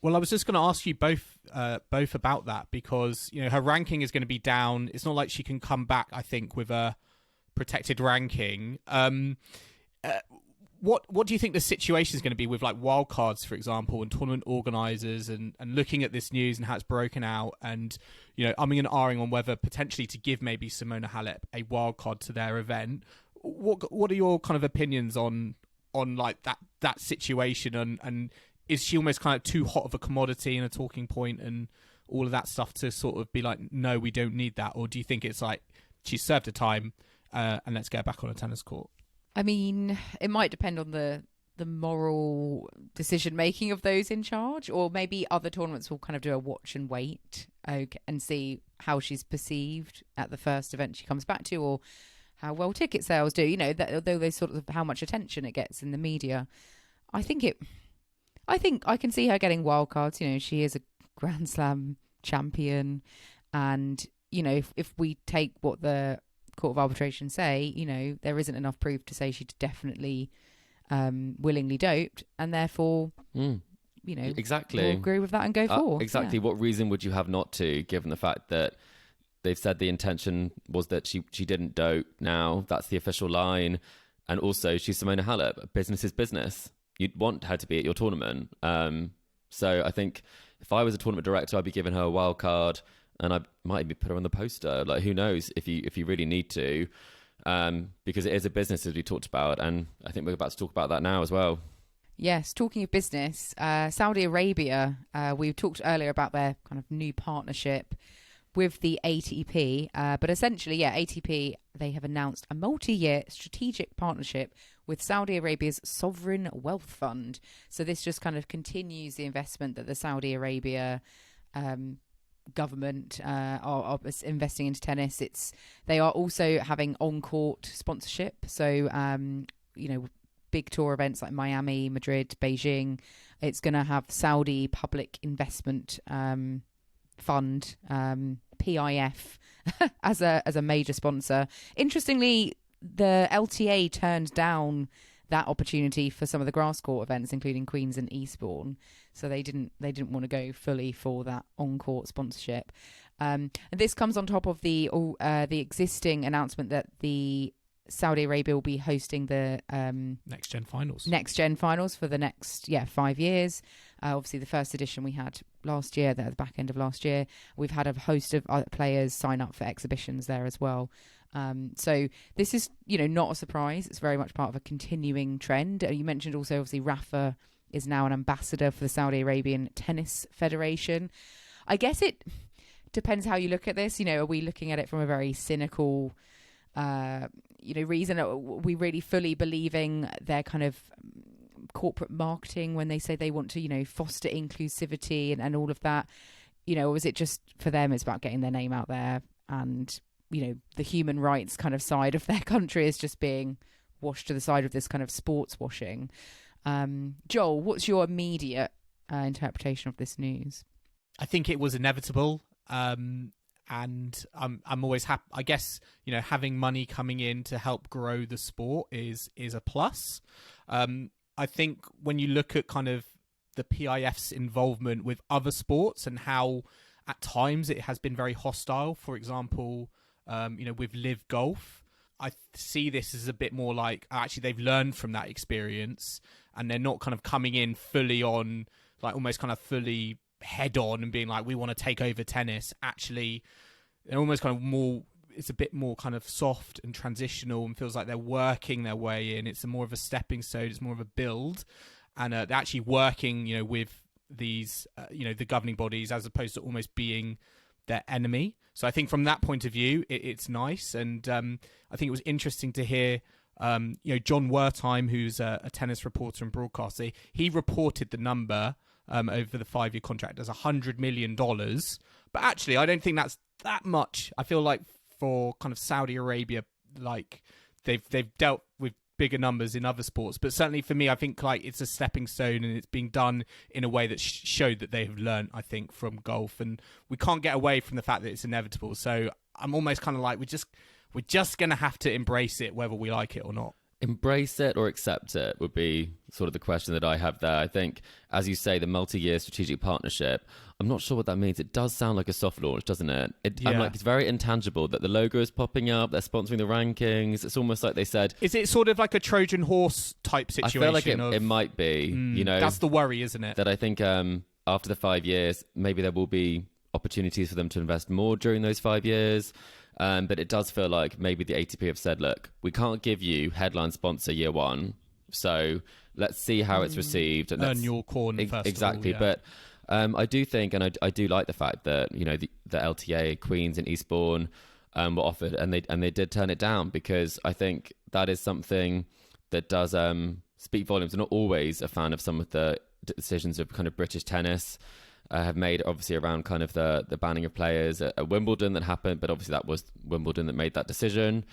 [SPEAKER 2] Well, I was just going to ask you both about that, because her ranking is going to be down. It's not like she can come back, I think, with a protected ranking. What do you think the situation is going to be with like wildcards, for example, and tournament organisers, and looking at this news and how it's broken out, and umming and ahhing on whether potentially to give maybe Simona Halep a wildcard to their event? What are your kind of opinions on like that situation, and is she almost kind of too hot of a commodity and a talking point and all of that stuff to sort of be like, no, we don't need that? Or do you think it's like, she's served her time and let's get back on a tennis court?
[SPEAKER 3] I mean, it might depend on the moral decision making of those in charge, or maybe other tournaments will kind of do a watch and wait and see how she's perceived at the first event she comes back to, or how well ticket sales do. You know, although those sort of how much attention it gets in the media. I think I can see her getting wild cards. You know, she is a Grand Slam champion, and you know, if we take what the Court of Arbitration say, you know, there isn't enough proof to say she definitely willingly doped, and therefore, you know,
[SPEAKER 4] exactly,
[SPEAKER 3] we'll agree with that and go for.
[SPEAKER 4] Exactly.
[SPEAKER 3] Yeah.
[SPEAKER 4] What reason would you have not to, given the fact that they've said the intention was that she didn't dope? Now that's the official line, and also she's Simona Halep. Business is business. You'd want her to be at your tournament. So I think if I was a tournament director, I'd be giving her a wild card, and I might even put her on the poster. Like, who knows if you really need to, because it is a business, as we talked about, and I think we're about to talk about that now as well.
[SPEAKER 3] Yes, talking of business, Saudi Arabia, we talked earlier about their kind of new partnership with the ATP, but essentially, ATP, they have announced a multi-year strategic partnership with Saudi Arabia's Sovereign Wealth Fund. So this just kind of continues the investment that the Saudi Arabia government are investing into tennis. They are also having on-court sponsorship. So, you know, big tour events like Miami, Madrid, Beijing. It's going to have Saudi Public Investment Fund, PIF, as a major sponsor. Interestingly, the LTA turned down that opportunity for some of the grass court events, including Queens and Eastbourne. So they didn't want to go fully for that on-court sponsorship. And this comes on top of the existing announcement that the Saudi Arabia will be hosting the
[SPEAKER 2] Next Gen Finals
[SPEAKER 3] for the next 5 years. Obviously, the first edition we had last year, at the back end of last year. We've had a host of other players sign up for exhibitions there as well. So this is, you know, not a surprise. It's very much part of a continuing trend. You mentioned also, obviously, Rafa is now an ambassador for the Saudi Arabian Tennis Federation. I guess it depends how you look at this. You know, are we looking at it from a very cynical reason? Are we really fully believing their kind of corporate marketing when they say they want to, you know, foster inclusivity and all of that? You know, or is it just for them it's about getting their name out there, and, you know, the human rights kind of side of their country is just being washed to the side of this kind of sports washing? Joel, what's your immediate interpretation of this news?
[SPEAKER 2] I think it was inevitable. And I'm always happy. I guess, you know, having money coming in to help grow the sport is a plus. I think when you look at kind of the PIF's involvement with other sports and how at times it has been very hostile, for example, you know, with Live Golf, I see this as a bit more like actually they've learned from that experience and they're not kind of coming in fully on, like almost kind of fully head on and being like, we want to take over tennis. Actually, they're almost kind of more, it's a bit more kind of soft and transitional and feels like they're working their way in. It's more of a stepping stone. It's more of a build. And they're actually working, you know, with these, you know, the governing bodies as opposed to almost being their enemy. So I think from that point of view, it's nice. And I think it was interesting to hear, you know, John Wertheim, who's a tennis reporter and broadcaster, he reported the number over the 5-year contract as $100 million. But actually, I don't think that's that much. I feel like for kind of Saudi Arabia, like they've dealt with bigger numbers in other sports. But certainly for me, I think like it's a stepping stone and it's being done in a way that showed that they have learned, I think, from golf. And we can't get away from the fact that it's inevitable. So I'm almost kind of like, we're just going to have to embrace it, whether we like it or not.
[SPEAKER 4] Embrace it or accept it would be sort of the question that I have there. I think, as you say, the multi-year strategic partnership, I'm not sure what that means. It does sound like a soft launch, doesn't it? I'm like, it's very intangible that the logo is popping up, they're sponsoring the rankings. It's almost like they said...
[SPEAKER 2] Is it sort of like a Trojan horse type situation?
[SPEAKER 4] I feel like it might be, you know...
[SPEAKER 2] That's the worry, isn't it?
[SPEAKER 4] That I think after the 5 years, maybe there will be opportunities for them to invest more during those 5 years. But it does feel like maybe the ATP have said, look, we can't give you headline sponsor year one, so let's see how it's received. And
[SPEAKER 2] earn your corn first
[SPEAKER 4] exactly.
[SPEAKER 2] of all, yeah.
[SPEAKER 4] But I do think, and I do like the fact that, you know, the LTA, Queens and Eastbourne were offered, and they did turn it down, because I think that is something that does speak volumes. I'm not always a fan of some of the decisions of kind of British tennis have made, obviously, around kind of the banning of players at Wimbledon that happened, but obviously that was Wimbledon that made that decision.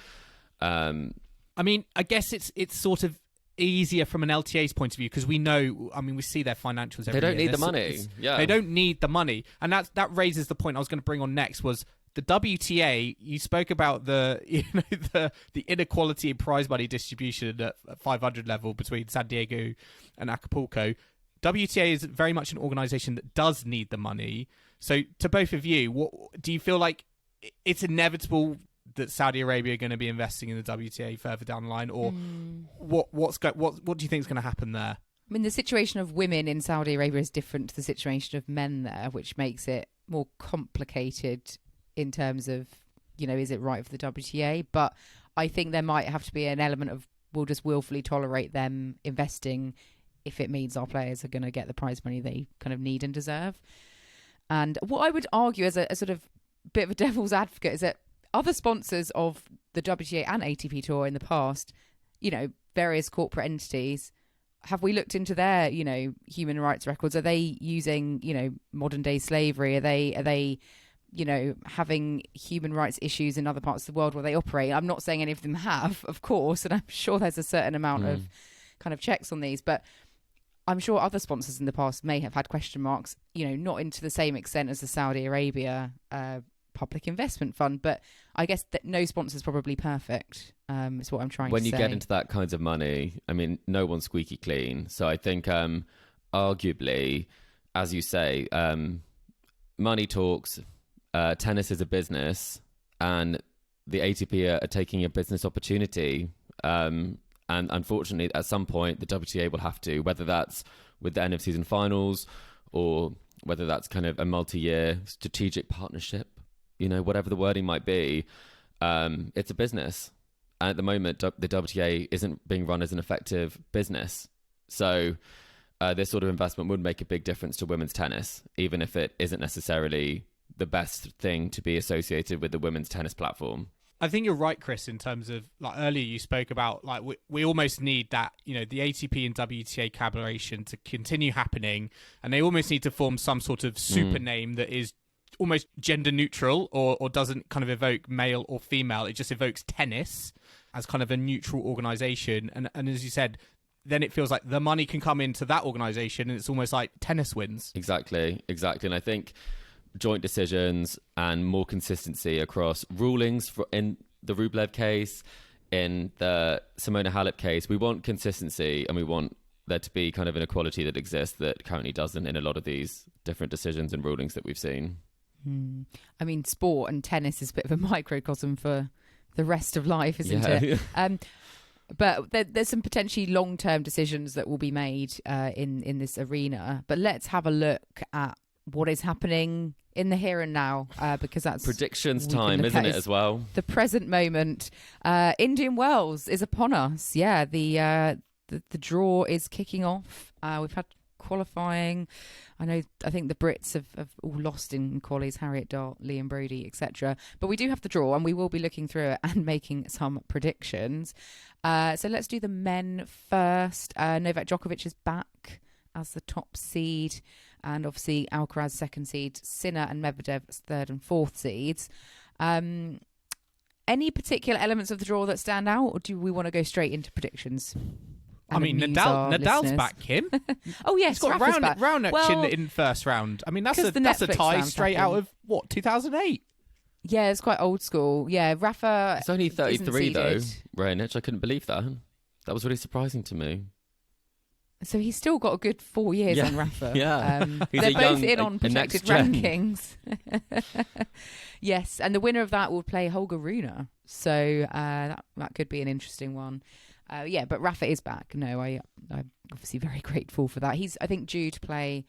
[SPEAKER 2] I mean, I guess it's sort of easier from an LTA's point of view because we know, I mean, we see their financials every year.
[SPEAKER 4] They don't need the money.
[SPEAKER 2] They don't need the money. And that raises the point I was going to bring on next was the WTA. You spoke about the inequality in prize money distribution at 500 level between San Diego and Acapulco. WTA is very much an organization that does need the money. So to both of you, what do you feel like it's inevitable that Saudi Arabia are going to be investing in the WTA further down the line, or what do you think is going to happen there?
[SPEAKER 3] I mean, the situation of women in Saudi Arabia is different to the situation of men there, which makes it more complicated in terms of, is it right for the WTA? But I think there might have to be an element of we'll just willfully tolerate them investing if it means our players are going to get the prize money they kind of need and deserve. And what I would argue as a sort of bit of a devil's advocate is that other sponsors of the WTA and ATP Tour in the past, various corporate entities, have we looked into their, human rights records? Are they using, modern day slavery? Are they, having human rights issues in other parts of the world where they operate? I'm not saying any of them have, of course, and I'm sure there's a certain amount of kind of checks on these, but I'm sure other sponsors in the past may have had question marks, not into the same extent as the Saudi Arabia Public Investment Fund, but I guess that no sponsor's probably perfect, is what I'm trying to say.
[SPEAKER 4] When you get into that kinds of money, I mean, no one's squeaky clean. So I think arguably, as you say, money talks, tennis is a business, and the ATP are taking a business opportunity. And unfortunately, at some point, the WTA will have to, whether that's with the end of season finals or whether that's kind of a multi-year strategic partnership, whatever the wording might be, it's a business. And at the moment, the WTA isn't being run as an effective business. So this sort of investment would make a big difference to women's tennis, even if it isn't necessarily the best thing to be associated with the women's tennis platform.
[SPEAKER 2] I think you're right, Chris, in terms of, like, earlier you spoke about, like, we almost need that, the ATP and WTA collaboration to continue happening, and they almost need to form some sort of super name that is almost gender neutral or doesn't kind of evoke male or female. It just evokes tennis as kind of a neutral organization. And as you said, then it feels like the money can come into that organization and it's almost like tennis wins.
[SPEAKER 4] Exactly. And I think joint decisions and more consistency across rulings in the Rublev case, in the Simona Halep case, we want consistency and we want there to be kind of an equality that exists that currently doesn't in a lot of these different decisions and rulings that we've seen.
[SPEAKER 3] I mean, sport and tennis is a bit of a microcosm for the rest of life, isn't it? But there's some potentially long-term decisions that will be made in this arena. But let's have a look at what is happening in the here and now, because that's
[SPEAKER 4] predictions time, isn't it, as well?
[SPEAKER 3] The present moment. Indian Wells is upon us. Yeah, the draw is kicking off. We've had qualifying. I think the Brits have all lost in qualies, Harriet Dart, Liam Brody, etc. But we do have the draw and we will be looking through it and making some predictions. So let's do the men first. Novak Djokovic is back as the top seed, and obviously Alcaraz second seed, Sinner and Medvedev as third and fourth seeds. Any particular elements of the draw that stand out, or do we want to go straight into predictions?
[SPEAKER 2] I mean, Nadal's back, Kim.
[SPEAKER 3] Oh yes,
[SPEAKER 2] he's got Raonic in first round. I mean, that's a tie straight out of 2008.
[SPEAKER 3] Yeah, it's quite old school. Yeah, Rafa.
[SPEAKER 4] It's only 33 though, Raonic. I couldn't believe that. That was really surprising to me.
[SPEAKER 3] So he's still got a good 4 years on Rafa.
[SPEAKER 4] Yeah,
[SPEAKER 3] they're both in on projected rankings. Yes, and the winner of that will play Holger Rune. So that could be an interesting one. But Rafa is back. No, I'm obviously very grateful for that. He's, I think, due to play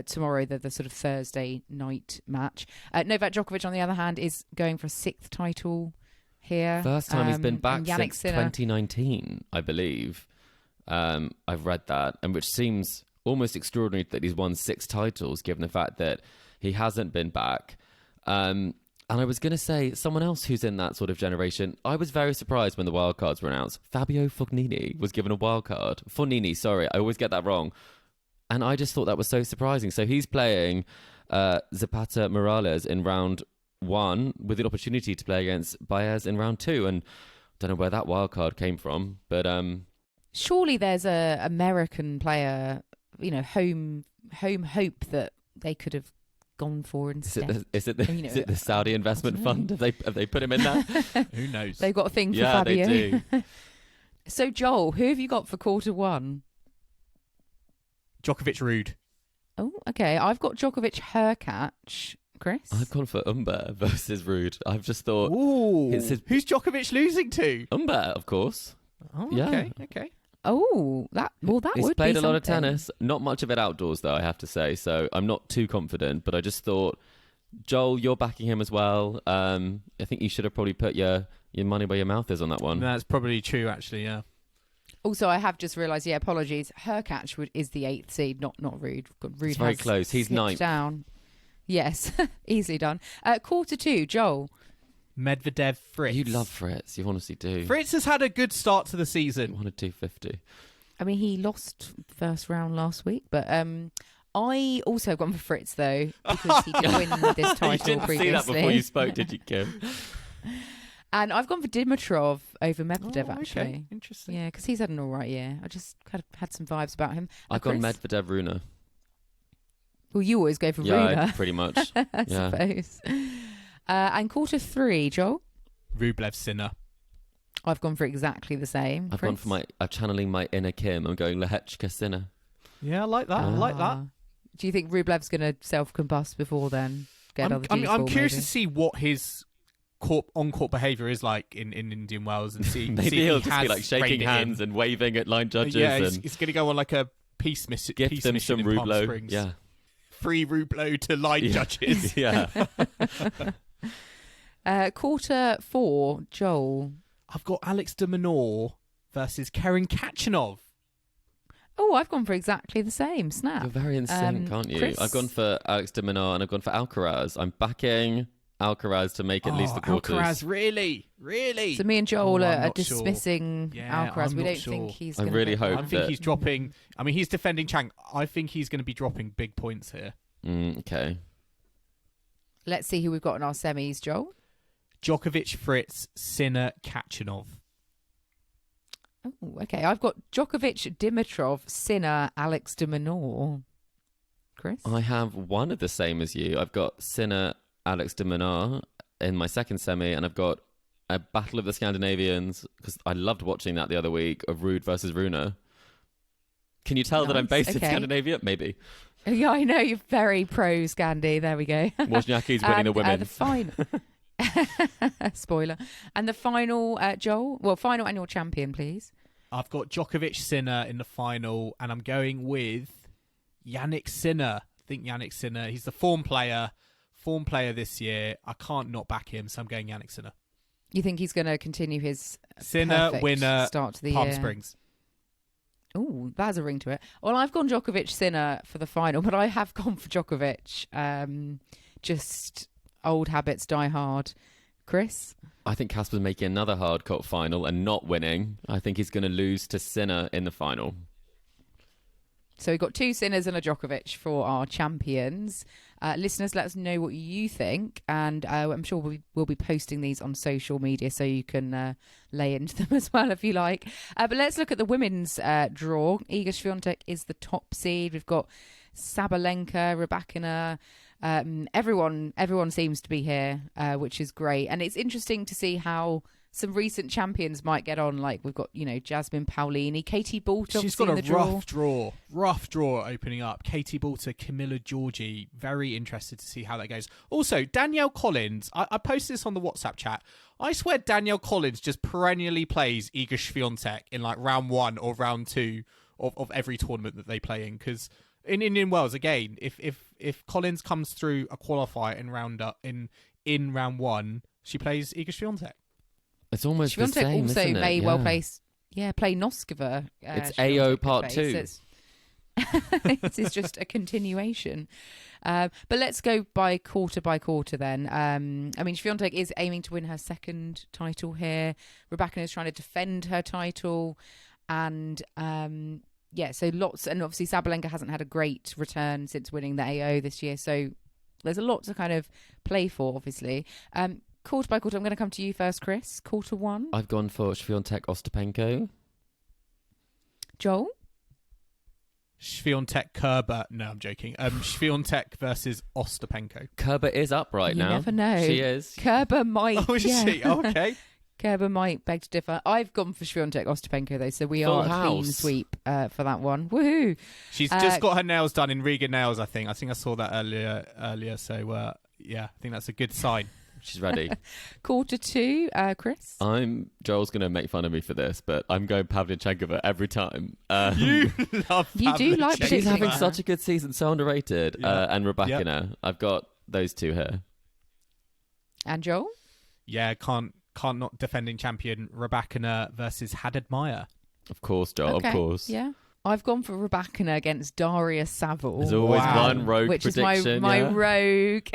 [SPEAKER 3] tomorrow, the sort of Thursday night match. Novak Djokovic, on the other hand, is going for a sixth title here.
[SPEAKER 4] First time he's been back since 2019, I believe. I've read that, and which seems almost extraordinary that he's won 6 titles, given the fact that he hasn't been back. And I was going to say, someone else who's in that sort of generation, I was very surprised when the wildcards were announced. Fabio Fognini was given a wildcard. Fognini, sorry, I always get that wrong. And I just thought that was so surprising. So he's playing Zapata Morales in round 1 with the opportunity to play against Baez in round 2. And don't know where that wild card came from, but
[SPEAKER 3] surely there's a American player, home hope that they could have gone for instead.
[SPEAKER 4] Is it the Saudi investment fund? Have they put him in there?
[SPEAKER 2] Who knows?
[SPEAKER 3] They've got a thing for
[SPEAKER 4] yeah,
[SPEAKER 3] Fabio.
[SPEAKER 4] they do.
[SPEAKER 3] So Joel, who have you got for quarter one?
[SPEAKER 2] Djokovic Rude.
[SPEAKER 3] Oh, okay. I've got Djokovic Hurkacz. Chris?
[SPEAKER 4] I've gone for Humbert versus Rude. I've just thought,
[SPEAKER 2] ooh, who's Djokovic losing to?
[SPEAKER 4] Humbert, of course.
[SPEAKER 2] Oh,
[SPEAKER 4] Yeah.
[SPEAKER 2] okay.
[SPEAKER 3] Oh, that
[SPEAKER 4] He's
[SPEAKER 3] would be
[SPEAKER 4] played a lot of
[SPEAKER 3] something.
[SPEAKER 4] tennis, not much of it outdoors though, I have to say. So I'm not too confident, but I just thought, Joel, you're backing him as well. I think you should have probably put your money where your mouth is on that one.
[SPEAKER 2] That's probably true, actually. Yeah.
[SPEAKER 3] Also, I have just realised. Yeah, apologies. Hurkacz is the 8th seed, not Rude. Rude
[SPEAKER 4] It's very
[SPEAKER 3] has
[SPEAKER 4] close. He's
[SPEAKER 3] slipped
[SPEAKER 4] 9th.
[SPEAKER 3] down. Yes, easily done. Quarter two, Joel.
[SPEAKER 2] Medvedev Fritz.
[SPEAKER 4] You love Fritz. You honestly do.
[SPEAKER 2] Fritz has had a good start to the season.
[SPEAKER 4] 1-250.
[SPEAKER 3] I mean, he lost first round last week, but I also have gone for Fritz though because he did win this title
[SPEAKER 4] You didn't
[SPEAKER 3] previously.
[SPEAKER 4] see that before you spoke, did you, Kim?
[SPEAKER 3] And I've gone for Dimitrov over Medvedev,
[SPEAKER 2] Oh, okay.
[SPEAKER 3] actually.
[SPEAKER 2] Interesting.
[SPEAKER 3] Yeah, because he's had an all right year. I just had some vibes about him.
[SPEAKER 4] I've gone
[SPEAKER 3] Chris?
[SPEAKER 4] Medvedev Runa.
[SPEAKER 3] Well, you always go for
[SPEAKER 4] Yeah,
[SPEAKER 3] Runa,
[SPEAKER 4] pretty much.
[SPEAKER 3] I
[SPEAKER 4] Yeah.
[SPEAKER 3] suppose. And quarter three, Joel.
[SPEAKER 2] Rublev Sinner.
[SPEAKER 3] I've gone for exactly the same.
[SPEAKER 4] I've gone for I'm channeling my inner Kim. I'm going Lehechka Sinner.
[SPEAKER 2] Yeah, I like that. I like that.
[SPEAKER 3] Do you think Rublev's going to self-combust before then?
[SPEAKER 2] I'm curious to see what his on-court behaviour is like in Indian Wells and see.
[SPEAKER 4] Maybe
[SPEAKER 2] see if
[SPEAKER 4] he'll
[SPEAKER 2] he
[SPEAKER 4] just be
[SPEAKER 2] has
[SPEAKER 4] like shaking
[SPEAKER 2] reined it in.
[SPEAKER 4] hands and waving at line judges
[SPEAKER 2] Yeah,
[SPEAKER 4] and
[SPEAKER 2] he's going to go on like a peace mission.
[SPEAKER 4] gift them some
[SPEAKER 2] in Palm
[SPEAKER 4] Rublo.
[SPEAKER 2] Springs.
[SPEAKER 4] Yeah.
[SPEAKER 2] Free Rublo to line
[SPEAKER 4] Yeah.
[SPEAKER 2] judges.
[SPEAKER 4] Yeah.
[SPEAKER 3] quarter four, Joel.
[SPEAKER 2] I've got Alex de Minaur versus Karen Khachanov.
[SPEAKER 3] Oh, I've gone for exactly the same. Snap.
[SPEAKER 4] You're very in sync, aren't you?
[SPEAKER 3] Chris?
[SPEAKER 4] I've gone for Alex de Minaur and I've gone for Alcaraz. I'm backing Alcaraz to make at least the quarters.
[SPEAKER 2] Alcaraz, really?
[SPEAKER 3] So me and Joel
[SPEAKER 2] I'm
[SPEAKER 3] are
[SPEAKER 2] not sure.
[SPEAKER 3] dismissing
[SPEAKER 2] Yeah,
[SPEAKER 3] Alcaraz.
[SPEAKER 2] I'm
[SPEAKER 3] We
[SPEAKER 2] not
[SPEAKER 3] don't
[SPEAKER 2] sure.
[SPEAKER 3] think he's
[SPEAKER 4] I
[SPEAKER 3] gonna
[SPEAKER 4] really
[SPEAKER 3] go
[SPEAKER 4] hope
[SPEAKER 3] far.
[SPEAKER 2] I think
[SPEAKER 4] that-
[SPEAKER 2] he's dropping. I mean, he's defending Chang. I think he's going to be dropping big points here.
[SPEAKER 4] Okay.
[SPEAKER 3] Let's see who we've got in our semis, Joel.
[SPEAKER 2] Djokovic, Fritz, Sinner, Khachanov.
[SPEAKER 3] Oh, okay. I've got Djokovic, Dimitrov, Sinner, Alex de Minaur. Chris?
[SPEAKER 4] I have one of the same as you. I've got Sinner, Alex de Minaur in my second semi, and I've got a battle of the Scandinavians, because I loved watching that the other week, of Rude versus Runa. Can you tell that I'm
[SPEAKER 3] Nice,
[SPEAKER 4] based in
[SPEAKER 3] okay.
[SPEAKER 4] Scandinavia? Maybe.
[SPEAKER 3] Yeah, I know. You're very pro Scandi. There we go.
[SPEAKER 4] Wozniacki's winning the women.
[SPEAKER 3] The final. Spoiler. And the final, Joel? Well, final annual champion, please.
[SPEAKER 2] I've got Djokovic, Sinner in the final, and I'm going with Yannick Sinner. I think Yannick Sinner. He's the form player this year. I can't not back him, so I'm going Yannick Sinner.
[SPEAKER 3] You think he's going to continue his
[SPEAKER 2] Sinner
[SPEAKER 3] perfect
[SPEAKER 2] winner,
[SPEAKER 3] start to the
[SPEAKER 2] Palm
[SPEAKER 3] year?
[SPEAKER 2] Springs.
[SPEAKER 3] Oh, that has a ring to it. Well, I've gone Djokovic Sinner for the final, but I have gone for Djokovic. Just old habits die hard. Chris?
[SPEAKER 4] I think Casper's making another hard court final and not winning. I think he's going to lose to Sinner in the final.
[SPEAKER 3] So we've got two Sinners and a Djokovic for our champions. Listeners, let us know what you think, and I'm sure we'll be posting these on social media so you can lay into them as well if you like. But let's look at the women's draw. Iga Swiatek is the top seed. We've got Sabalenka, Rybakina. Everyone seems to be here, which is great, and it's interesting to see how some recent champions might get on. Like we've got, Jasmine Paolini, Katie Boulter.
[SPEAKER 2] She's got a rough draw opening up. Katie Boulter, Camilla Giorgi. Very interested to see how that goes. Also, Danielle Collins. I posted this on the WhatsApp chat. I swear Danielle Collins just perennially plays Iga Swiatek in like round 1 or round 2 of every tournament that they play in, because in Indian Wells, again, if Collins comes through a qualifier in round 1, she plays Iga Swiatek.
[SPEAKER 4] It's almost the
[SPEAKER 3] Swiatek
[SPEAKER 4] same,
[SPEAKER 3] also
[SPEAKER 4] isn't it?
[SPEAKER 3] may well play Noskova.
[SPEAKER 4] It's
[SPEAKER 3] Swiatek
[SPEAKER 4] AO part
[SPEAKER 3] could
[SPEAKER 4] 2.
[SPEAKER 3] play, so this is just a continuation. But let's go by quarter then. I mean, Swiatek is aiming to win her second title here. Rybakina is trying to defend her title. And so lots. And obviously Sabalenka hasn't had a great return since winning the AO this year. So there's a lot to kind of play for, obviously. quarter by quarter. I'm going to come to you first, Chris. Quarter one.
[SPEAKER 4] I've gone for Swiatek Ostapenko.
[SPEAKER 3] Joel?
[SPEAKER 2] Swiatek Kerber. No, I'm joking. Swiatek versus Ostapenko.
[SPEAKER 4] Kerber is up right
[SPEAKER 3] You
[SPEAKER 4] now.
[SPEAKER 3] never know.
[SPEAKER 4] She is.
[SPEAKER 3] Kerber might.
[SPEAKER 2] Oh, is she? Oh, okay.
[SPEAKER 3] Kerber might beg to differ. I've gone for Swiatek Ostapenko though, so we
[SPEAKER 4] Full
[SPEAKER 3] are a clean
[SPEAKER 4] house.
[SPEAKER 3] sweep for that one. Woohoo!
[SPEAKER 2] She's just got her nails done in Riga Nails, I think. I think I saw that earlier. So, yeah, I think that's a good sign.
[SPEAKER 4] She's ready.
[SPEAKER 3] Quarter two, Chris.
[SPEAKER 4] Joel's going to make fun of me for this, but I'm going Pavlyuchenkova every time.
[SPEAKER 2] You love
[SPEAKER 3] You do like
[SPEAKER 2] Pavlyuchenkova.
[SPEAKER 4] She's having
[SPEAKER 3] Pavlyuchenkova.
[SPEAKER 4] such a good season, so underrated.
[SPEAKER 2] Yeah.
[SPEAKER 4] And Rebecca
[SPEAKER 2] Yep.
[SPEAKER 4] now. I've got those two here.
[SPEAKER 3] And Joel?
[SPEAKER 2] Yeah, can't not defending champion Rybakina versus Haddad Meyer.
[SPEAKER 4] Of course, Joel,
[SPEAKER 3] Okay,
[SPEAKER 4] of course.
[SPEAKER 3] Yeah. I've gone for Rybakina against Daria Saville.
[SPEAKER 4] There's always
[SPEAKER 2] Wow.
[SPEAKER 4] one rogue
[SPEAKER 3] which
[SPEAKER 4] prediction.
[SPEAKER 3] is my
[SPEAKER 4] yeah?
[SPEAKER 3] rogue.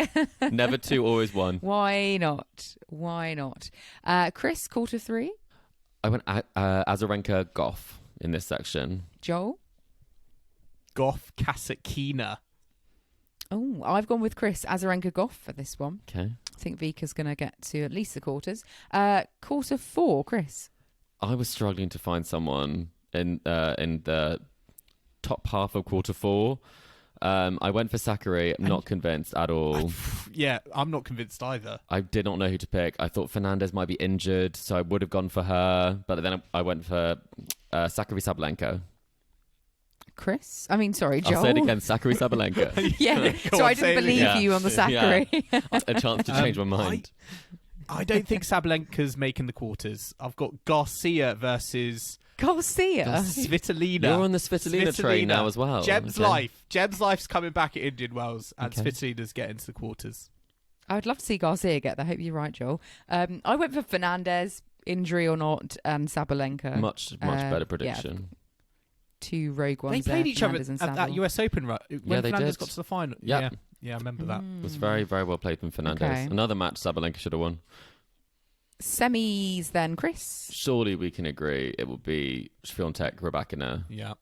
[SPEAKER 4] Never two, always one.
[SPEAKER 3] Why not? Why not? Chris, quarter three.
[SPEAKER 4] I went Azarenka Goff in this section.
[SPEAKER 3] Joel?
[SPEAKER 2] Goff Kasatkina.
[SPEAKER 3] Oh, I've gone with Chris. Azarenka Goff for this one.
[SPEAKER 4] Okay.
[SPEAKER 3] I think Vika's going to get to at least the quarters. Quarter four, Chris.
[SPEAKER 4] I was struggling to find someone in the top half of quarter four. I went for Sakkari. I'm not convinced at all.
[SPEAKER 2] Yeah, I'm not convinced either.
[SPEAKER 4] I did not know who to pick. I thought Fernandez might be injured, so I would have gone for her. But then I went for Sakkari Sabalenka.
[SPEAKER 3] Chris? I mean, sorry, Joel.
[SPEAKER 4] I'll say it again, Sakkari Sabalenka.
[SPEAKER 3] Yeah,
[SPEAKER 2] Go
[SPEAKER 3] so
[SPEAKER 2] on,
[SPEAKER 3] I
[SPEAKER 2] say
[SPEAKER 3] didn't
[SPEAKER 2] it
[SPEAKER 3] believe
[SPEAKER 4] again.
[SPEAKER 3] you on the Sakkari.
[SPEAKER 4] A chance to change my mind.
[SPEAKER 2] I don't think Sabalenka's making the quarters. I've got Garcia versus
[SPEAKER 3] Garcia.
[SPEAKER 2] Svitolina.
[SPEAKER 4] You're on the Svitolina train now as well.
[SPEAKER 2] Jeb's
[SPEAKER 4] Okay.
[SPEAKER 2] Life. Jeb's Life's coming back at Indian Wells, and
[SPEAKER 4] Okay.
[SPEAKER 2] Svitolina's getting to the quarters.
[SPEAKER 3] I would love to see Garcia get there. I hope you're right, Joel. I went for Fernandez, injury or not, and Sabalenka.
[SPEAKER 4] Much better
[SPEAKER 3] Yeah,
[SPEAKER 4] prediction.
[SPEAKER 3] two rogue ones.
[SPEAKER 2] They played
[SPEAKER 3] there,
[SPEAKER 2] each other
[SPEAKER 3] Fernandez and
[SPEAKER 2] at that
[SPEAKER 3] Saville.
[SPEAKER 2] US Open when
[SPEAKER 4] they
[SPEAKER 2] Fernandez
[SPEAKER 4] did.
[SPEAKER 2] got to the final.
[SPEAKER 4] Yep.
[SPEAKER 2] Yeah, I remember that.
[SPEAKER 4] It was very, very well played from Fernandez.
[SPEAKER 3] Okay.
[SPEAKER 4] Another match Sabalenka should have won.
[SPEAKER 3] Semis then, Chris.
[SPEAKER 4] Surely we can agree it will be Swiatek Rybakina.
[SPEAKER 2] Yeah,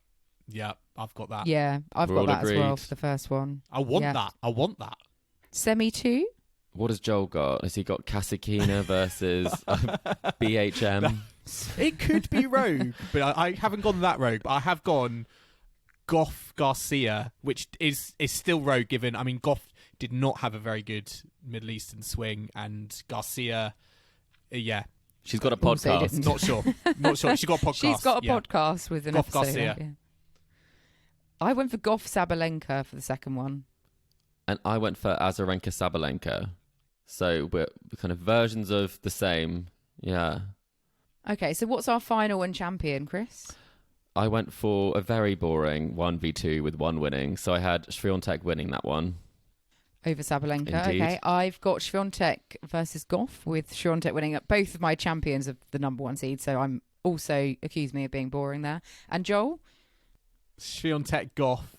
[SPEAKER 2] I've got that.
[SPEAKER 3] Yeah, I've
[SPEAKER 4] We're
[SPEAKER 3] got
[SPEAKER 4] all
[SPEAKER 3] that as well
[SPEAKER 4] agreed.
[SPEAKER 3] for the first one.
[SPEAKER 2] I want
[SPEAKER 3] Yeah.
[SPEAKER 2] that. I want that.
[SPEAKER 3] Semi two.
[SPEAKER 4] What has Joel got? Has he got Kasatkina versus BHM?
[SPEAKER 2] It could be rogue, but I haven't gone that rogue. But I have gone Goff Garcia, which is still rogue. Given Goff did not have a very good Middle Eastern swing, and Garcia, yeah,
[SPEAKER 4] She's got a
[SPEAKER 3] Also
[SPEAKER 4] podcast.
[SPEAKER 3] didn't.
[SPEAKER 2] not sure. She got a podcast.
[SPEAKER 3] She's got a
[SPEAKER 2] yeah.
[SPEAKER 3] podcast with an
[SPEAKER 2] Goff
[SPEAKER 3] episode.
[SPEAKER 2] Garcia.
[SPEAKER 3] Yeah. I went for Goff Sabalenka for the second one.
[SPEAKER 4] And I went for Azarenka Sabalenka. So we're kind of versions of the same. Yeah.
[SPEAKER 3] Okay, so what's our final and champion, Chris?
[SPEAKER 4] I went for a very boring 1v2 with one winning. So I had Swiatek winning that one.
[SPEAKER 3] Over Sabalenka.
[SPEAKER 4] Indeed.
[SPEAKER 3] Okay, I've got Swiatek versus Goff, with Swiatek winning at both of my champions of the number one seed. So I'm also accused me of being boring there. And Joel?
[SPEAKER 2] Swiatek Goff.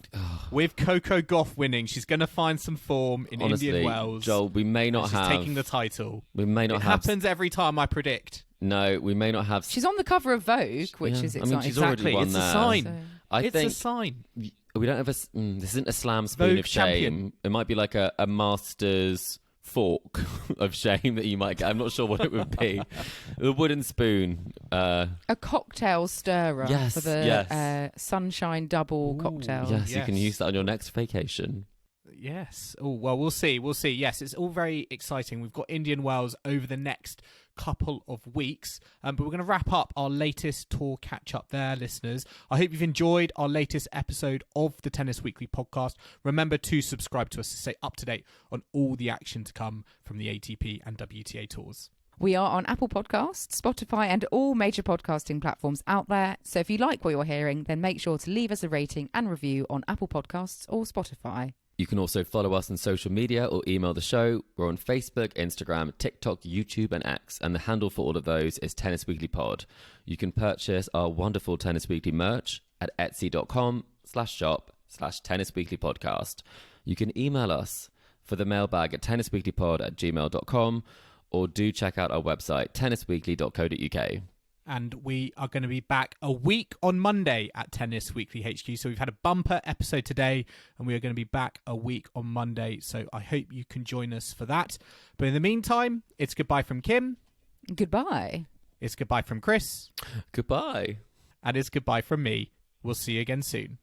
[SPEAKER 2] With Coco Goff winning, she's going to find some form in
[SPEAKER 4] Honestly,
[SPEAKER 2] Indian Wells.
[SPEAKER 4] Joel, we may not
[SPEAKER 2] and
[SPEAKER 4] have.
[SPEAKER 2] she's taking the title.
[SPEAKER 4] We may not
[SPEAKER 2] It
[SPEAKER 4] have.
[SPEAKER 2] happens every time I predict.
[SPEAKER 4] No, we may not have.
[SPEAKER 3] She's on the cover of Vogue, which
[SPEAKER 4] Yeah.
[SPEAKER 3] is
[SPEAKER 4] I
[SPEAKER 3] exciting.
[SPEAKER 4] mean, she's already
[SPEAKER 2] Exactly,
[SPEAKER 4] won
[SPEAKER 2] it's a
[SPEAKER 4] there.
[SPEAKER 2] sign.
[SPEAKER 3] So-
[SPEAKER 4] I
[SPEAKER 2] It's
[SPEAKER 4] think
[SPEAKER 2] a sign.
[SPEAKER 4] we don't have a. This isn't a slam spoon
[SPEAKER 2] Vogue
[SPEAKER 4] of shame.
[SPEAKER 2] champion.
[SPEAKER 4] It might be like a master's fork of shame that you might get. I'm not sure what it would be. A wooden spoon.
[SPEAKER 3] A cocktail stirrer
[SPEAKER 4] Yes,
[SPEAKER 3] for the
[SPEAKER 4] yes.
[SPEAKER 3] Sunshine Double
[SPEAKER 2] Ooh.
[SPEAKER 3] cocktail.
[SPEAKER 4] Yes, you can
[SPEAKER 2] Yes.
[SPEAKER 4] use that on your next vacation.
[SPEAKER 2] Yes. Oh, well, we'll see. We'll see. Yes, it's all very exciting. We've got Indian Wells over the next couple of weeks, but we're going to wrap up our latest tour catch-up there, listeners. I hope you've enjoyed our latest episode of the Tennis Weekly podcast. Remember to subscribe to us to stay up to date on all the action to come from the ATP and WTA tours.
[SPEAKER 3] We are on Apple Podcasts, Spotify, and all major podcasting platforms out there. So if you like what you're hearing, then make sure to leave us a rating and review on Apple Podcasts or Spotify.
[SPEAKER 4] You can also follow us on social media or email the show. We're on Facebook, Instagram, TikTok, YouTube, and X, and the handle for all of those is Tennis Weekly Pod. You can purchase our wonderful Tennis Weekly merch at etsy.com/shop/Tennis Weekly Podcast. You can email us for the mailbag at tennisweeklypod@gmail.com, or do check out our website, tennisweekly.co.uk.
[SPEAKER 2] and we are going to be back a week on Monday at Tennis Weekly HQ. So we've had a bumper episode today, and we are going to be back a week on Monday. So I hope you can join us for that. But in the meantime, it's goodbye from Kim.
[SPEAKER 3] Goodbye.
[SPEAKER 2] It's goodbye from Chris.
[SPEAKER 4] Goodbye.
[SPEAKER 2] And it's goodbye from me. We'll see you again soon.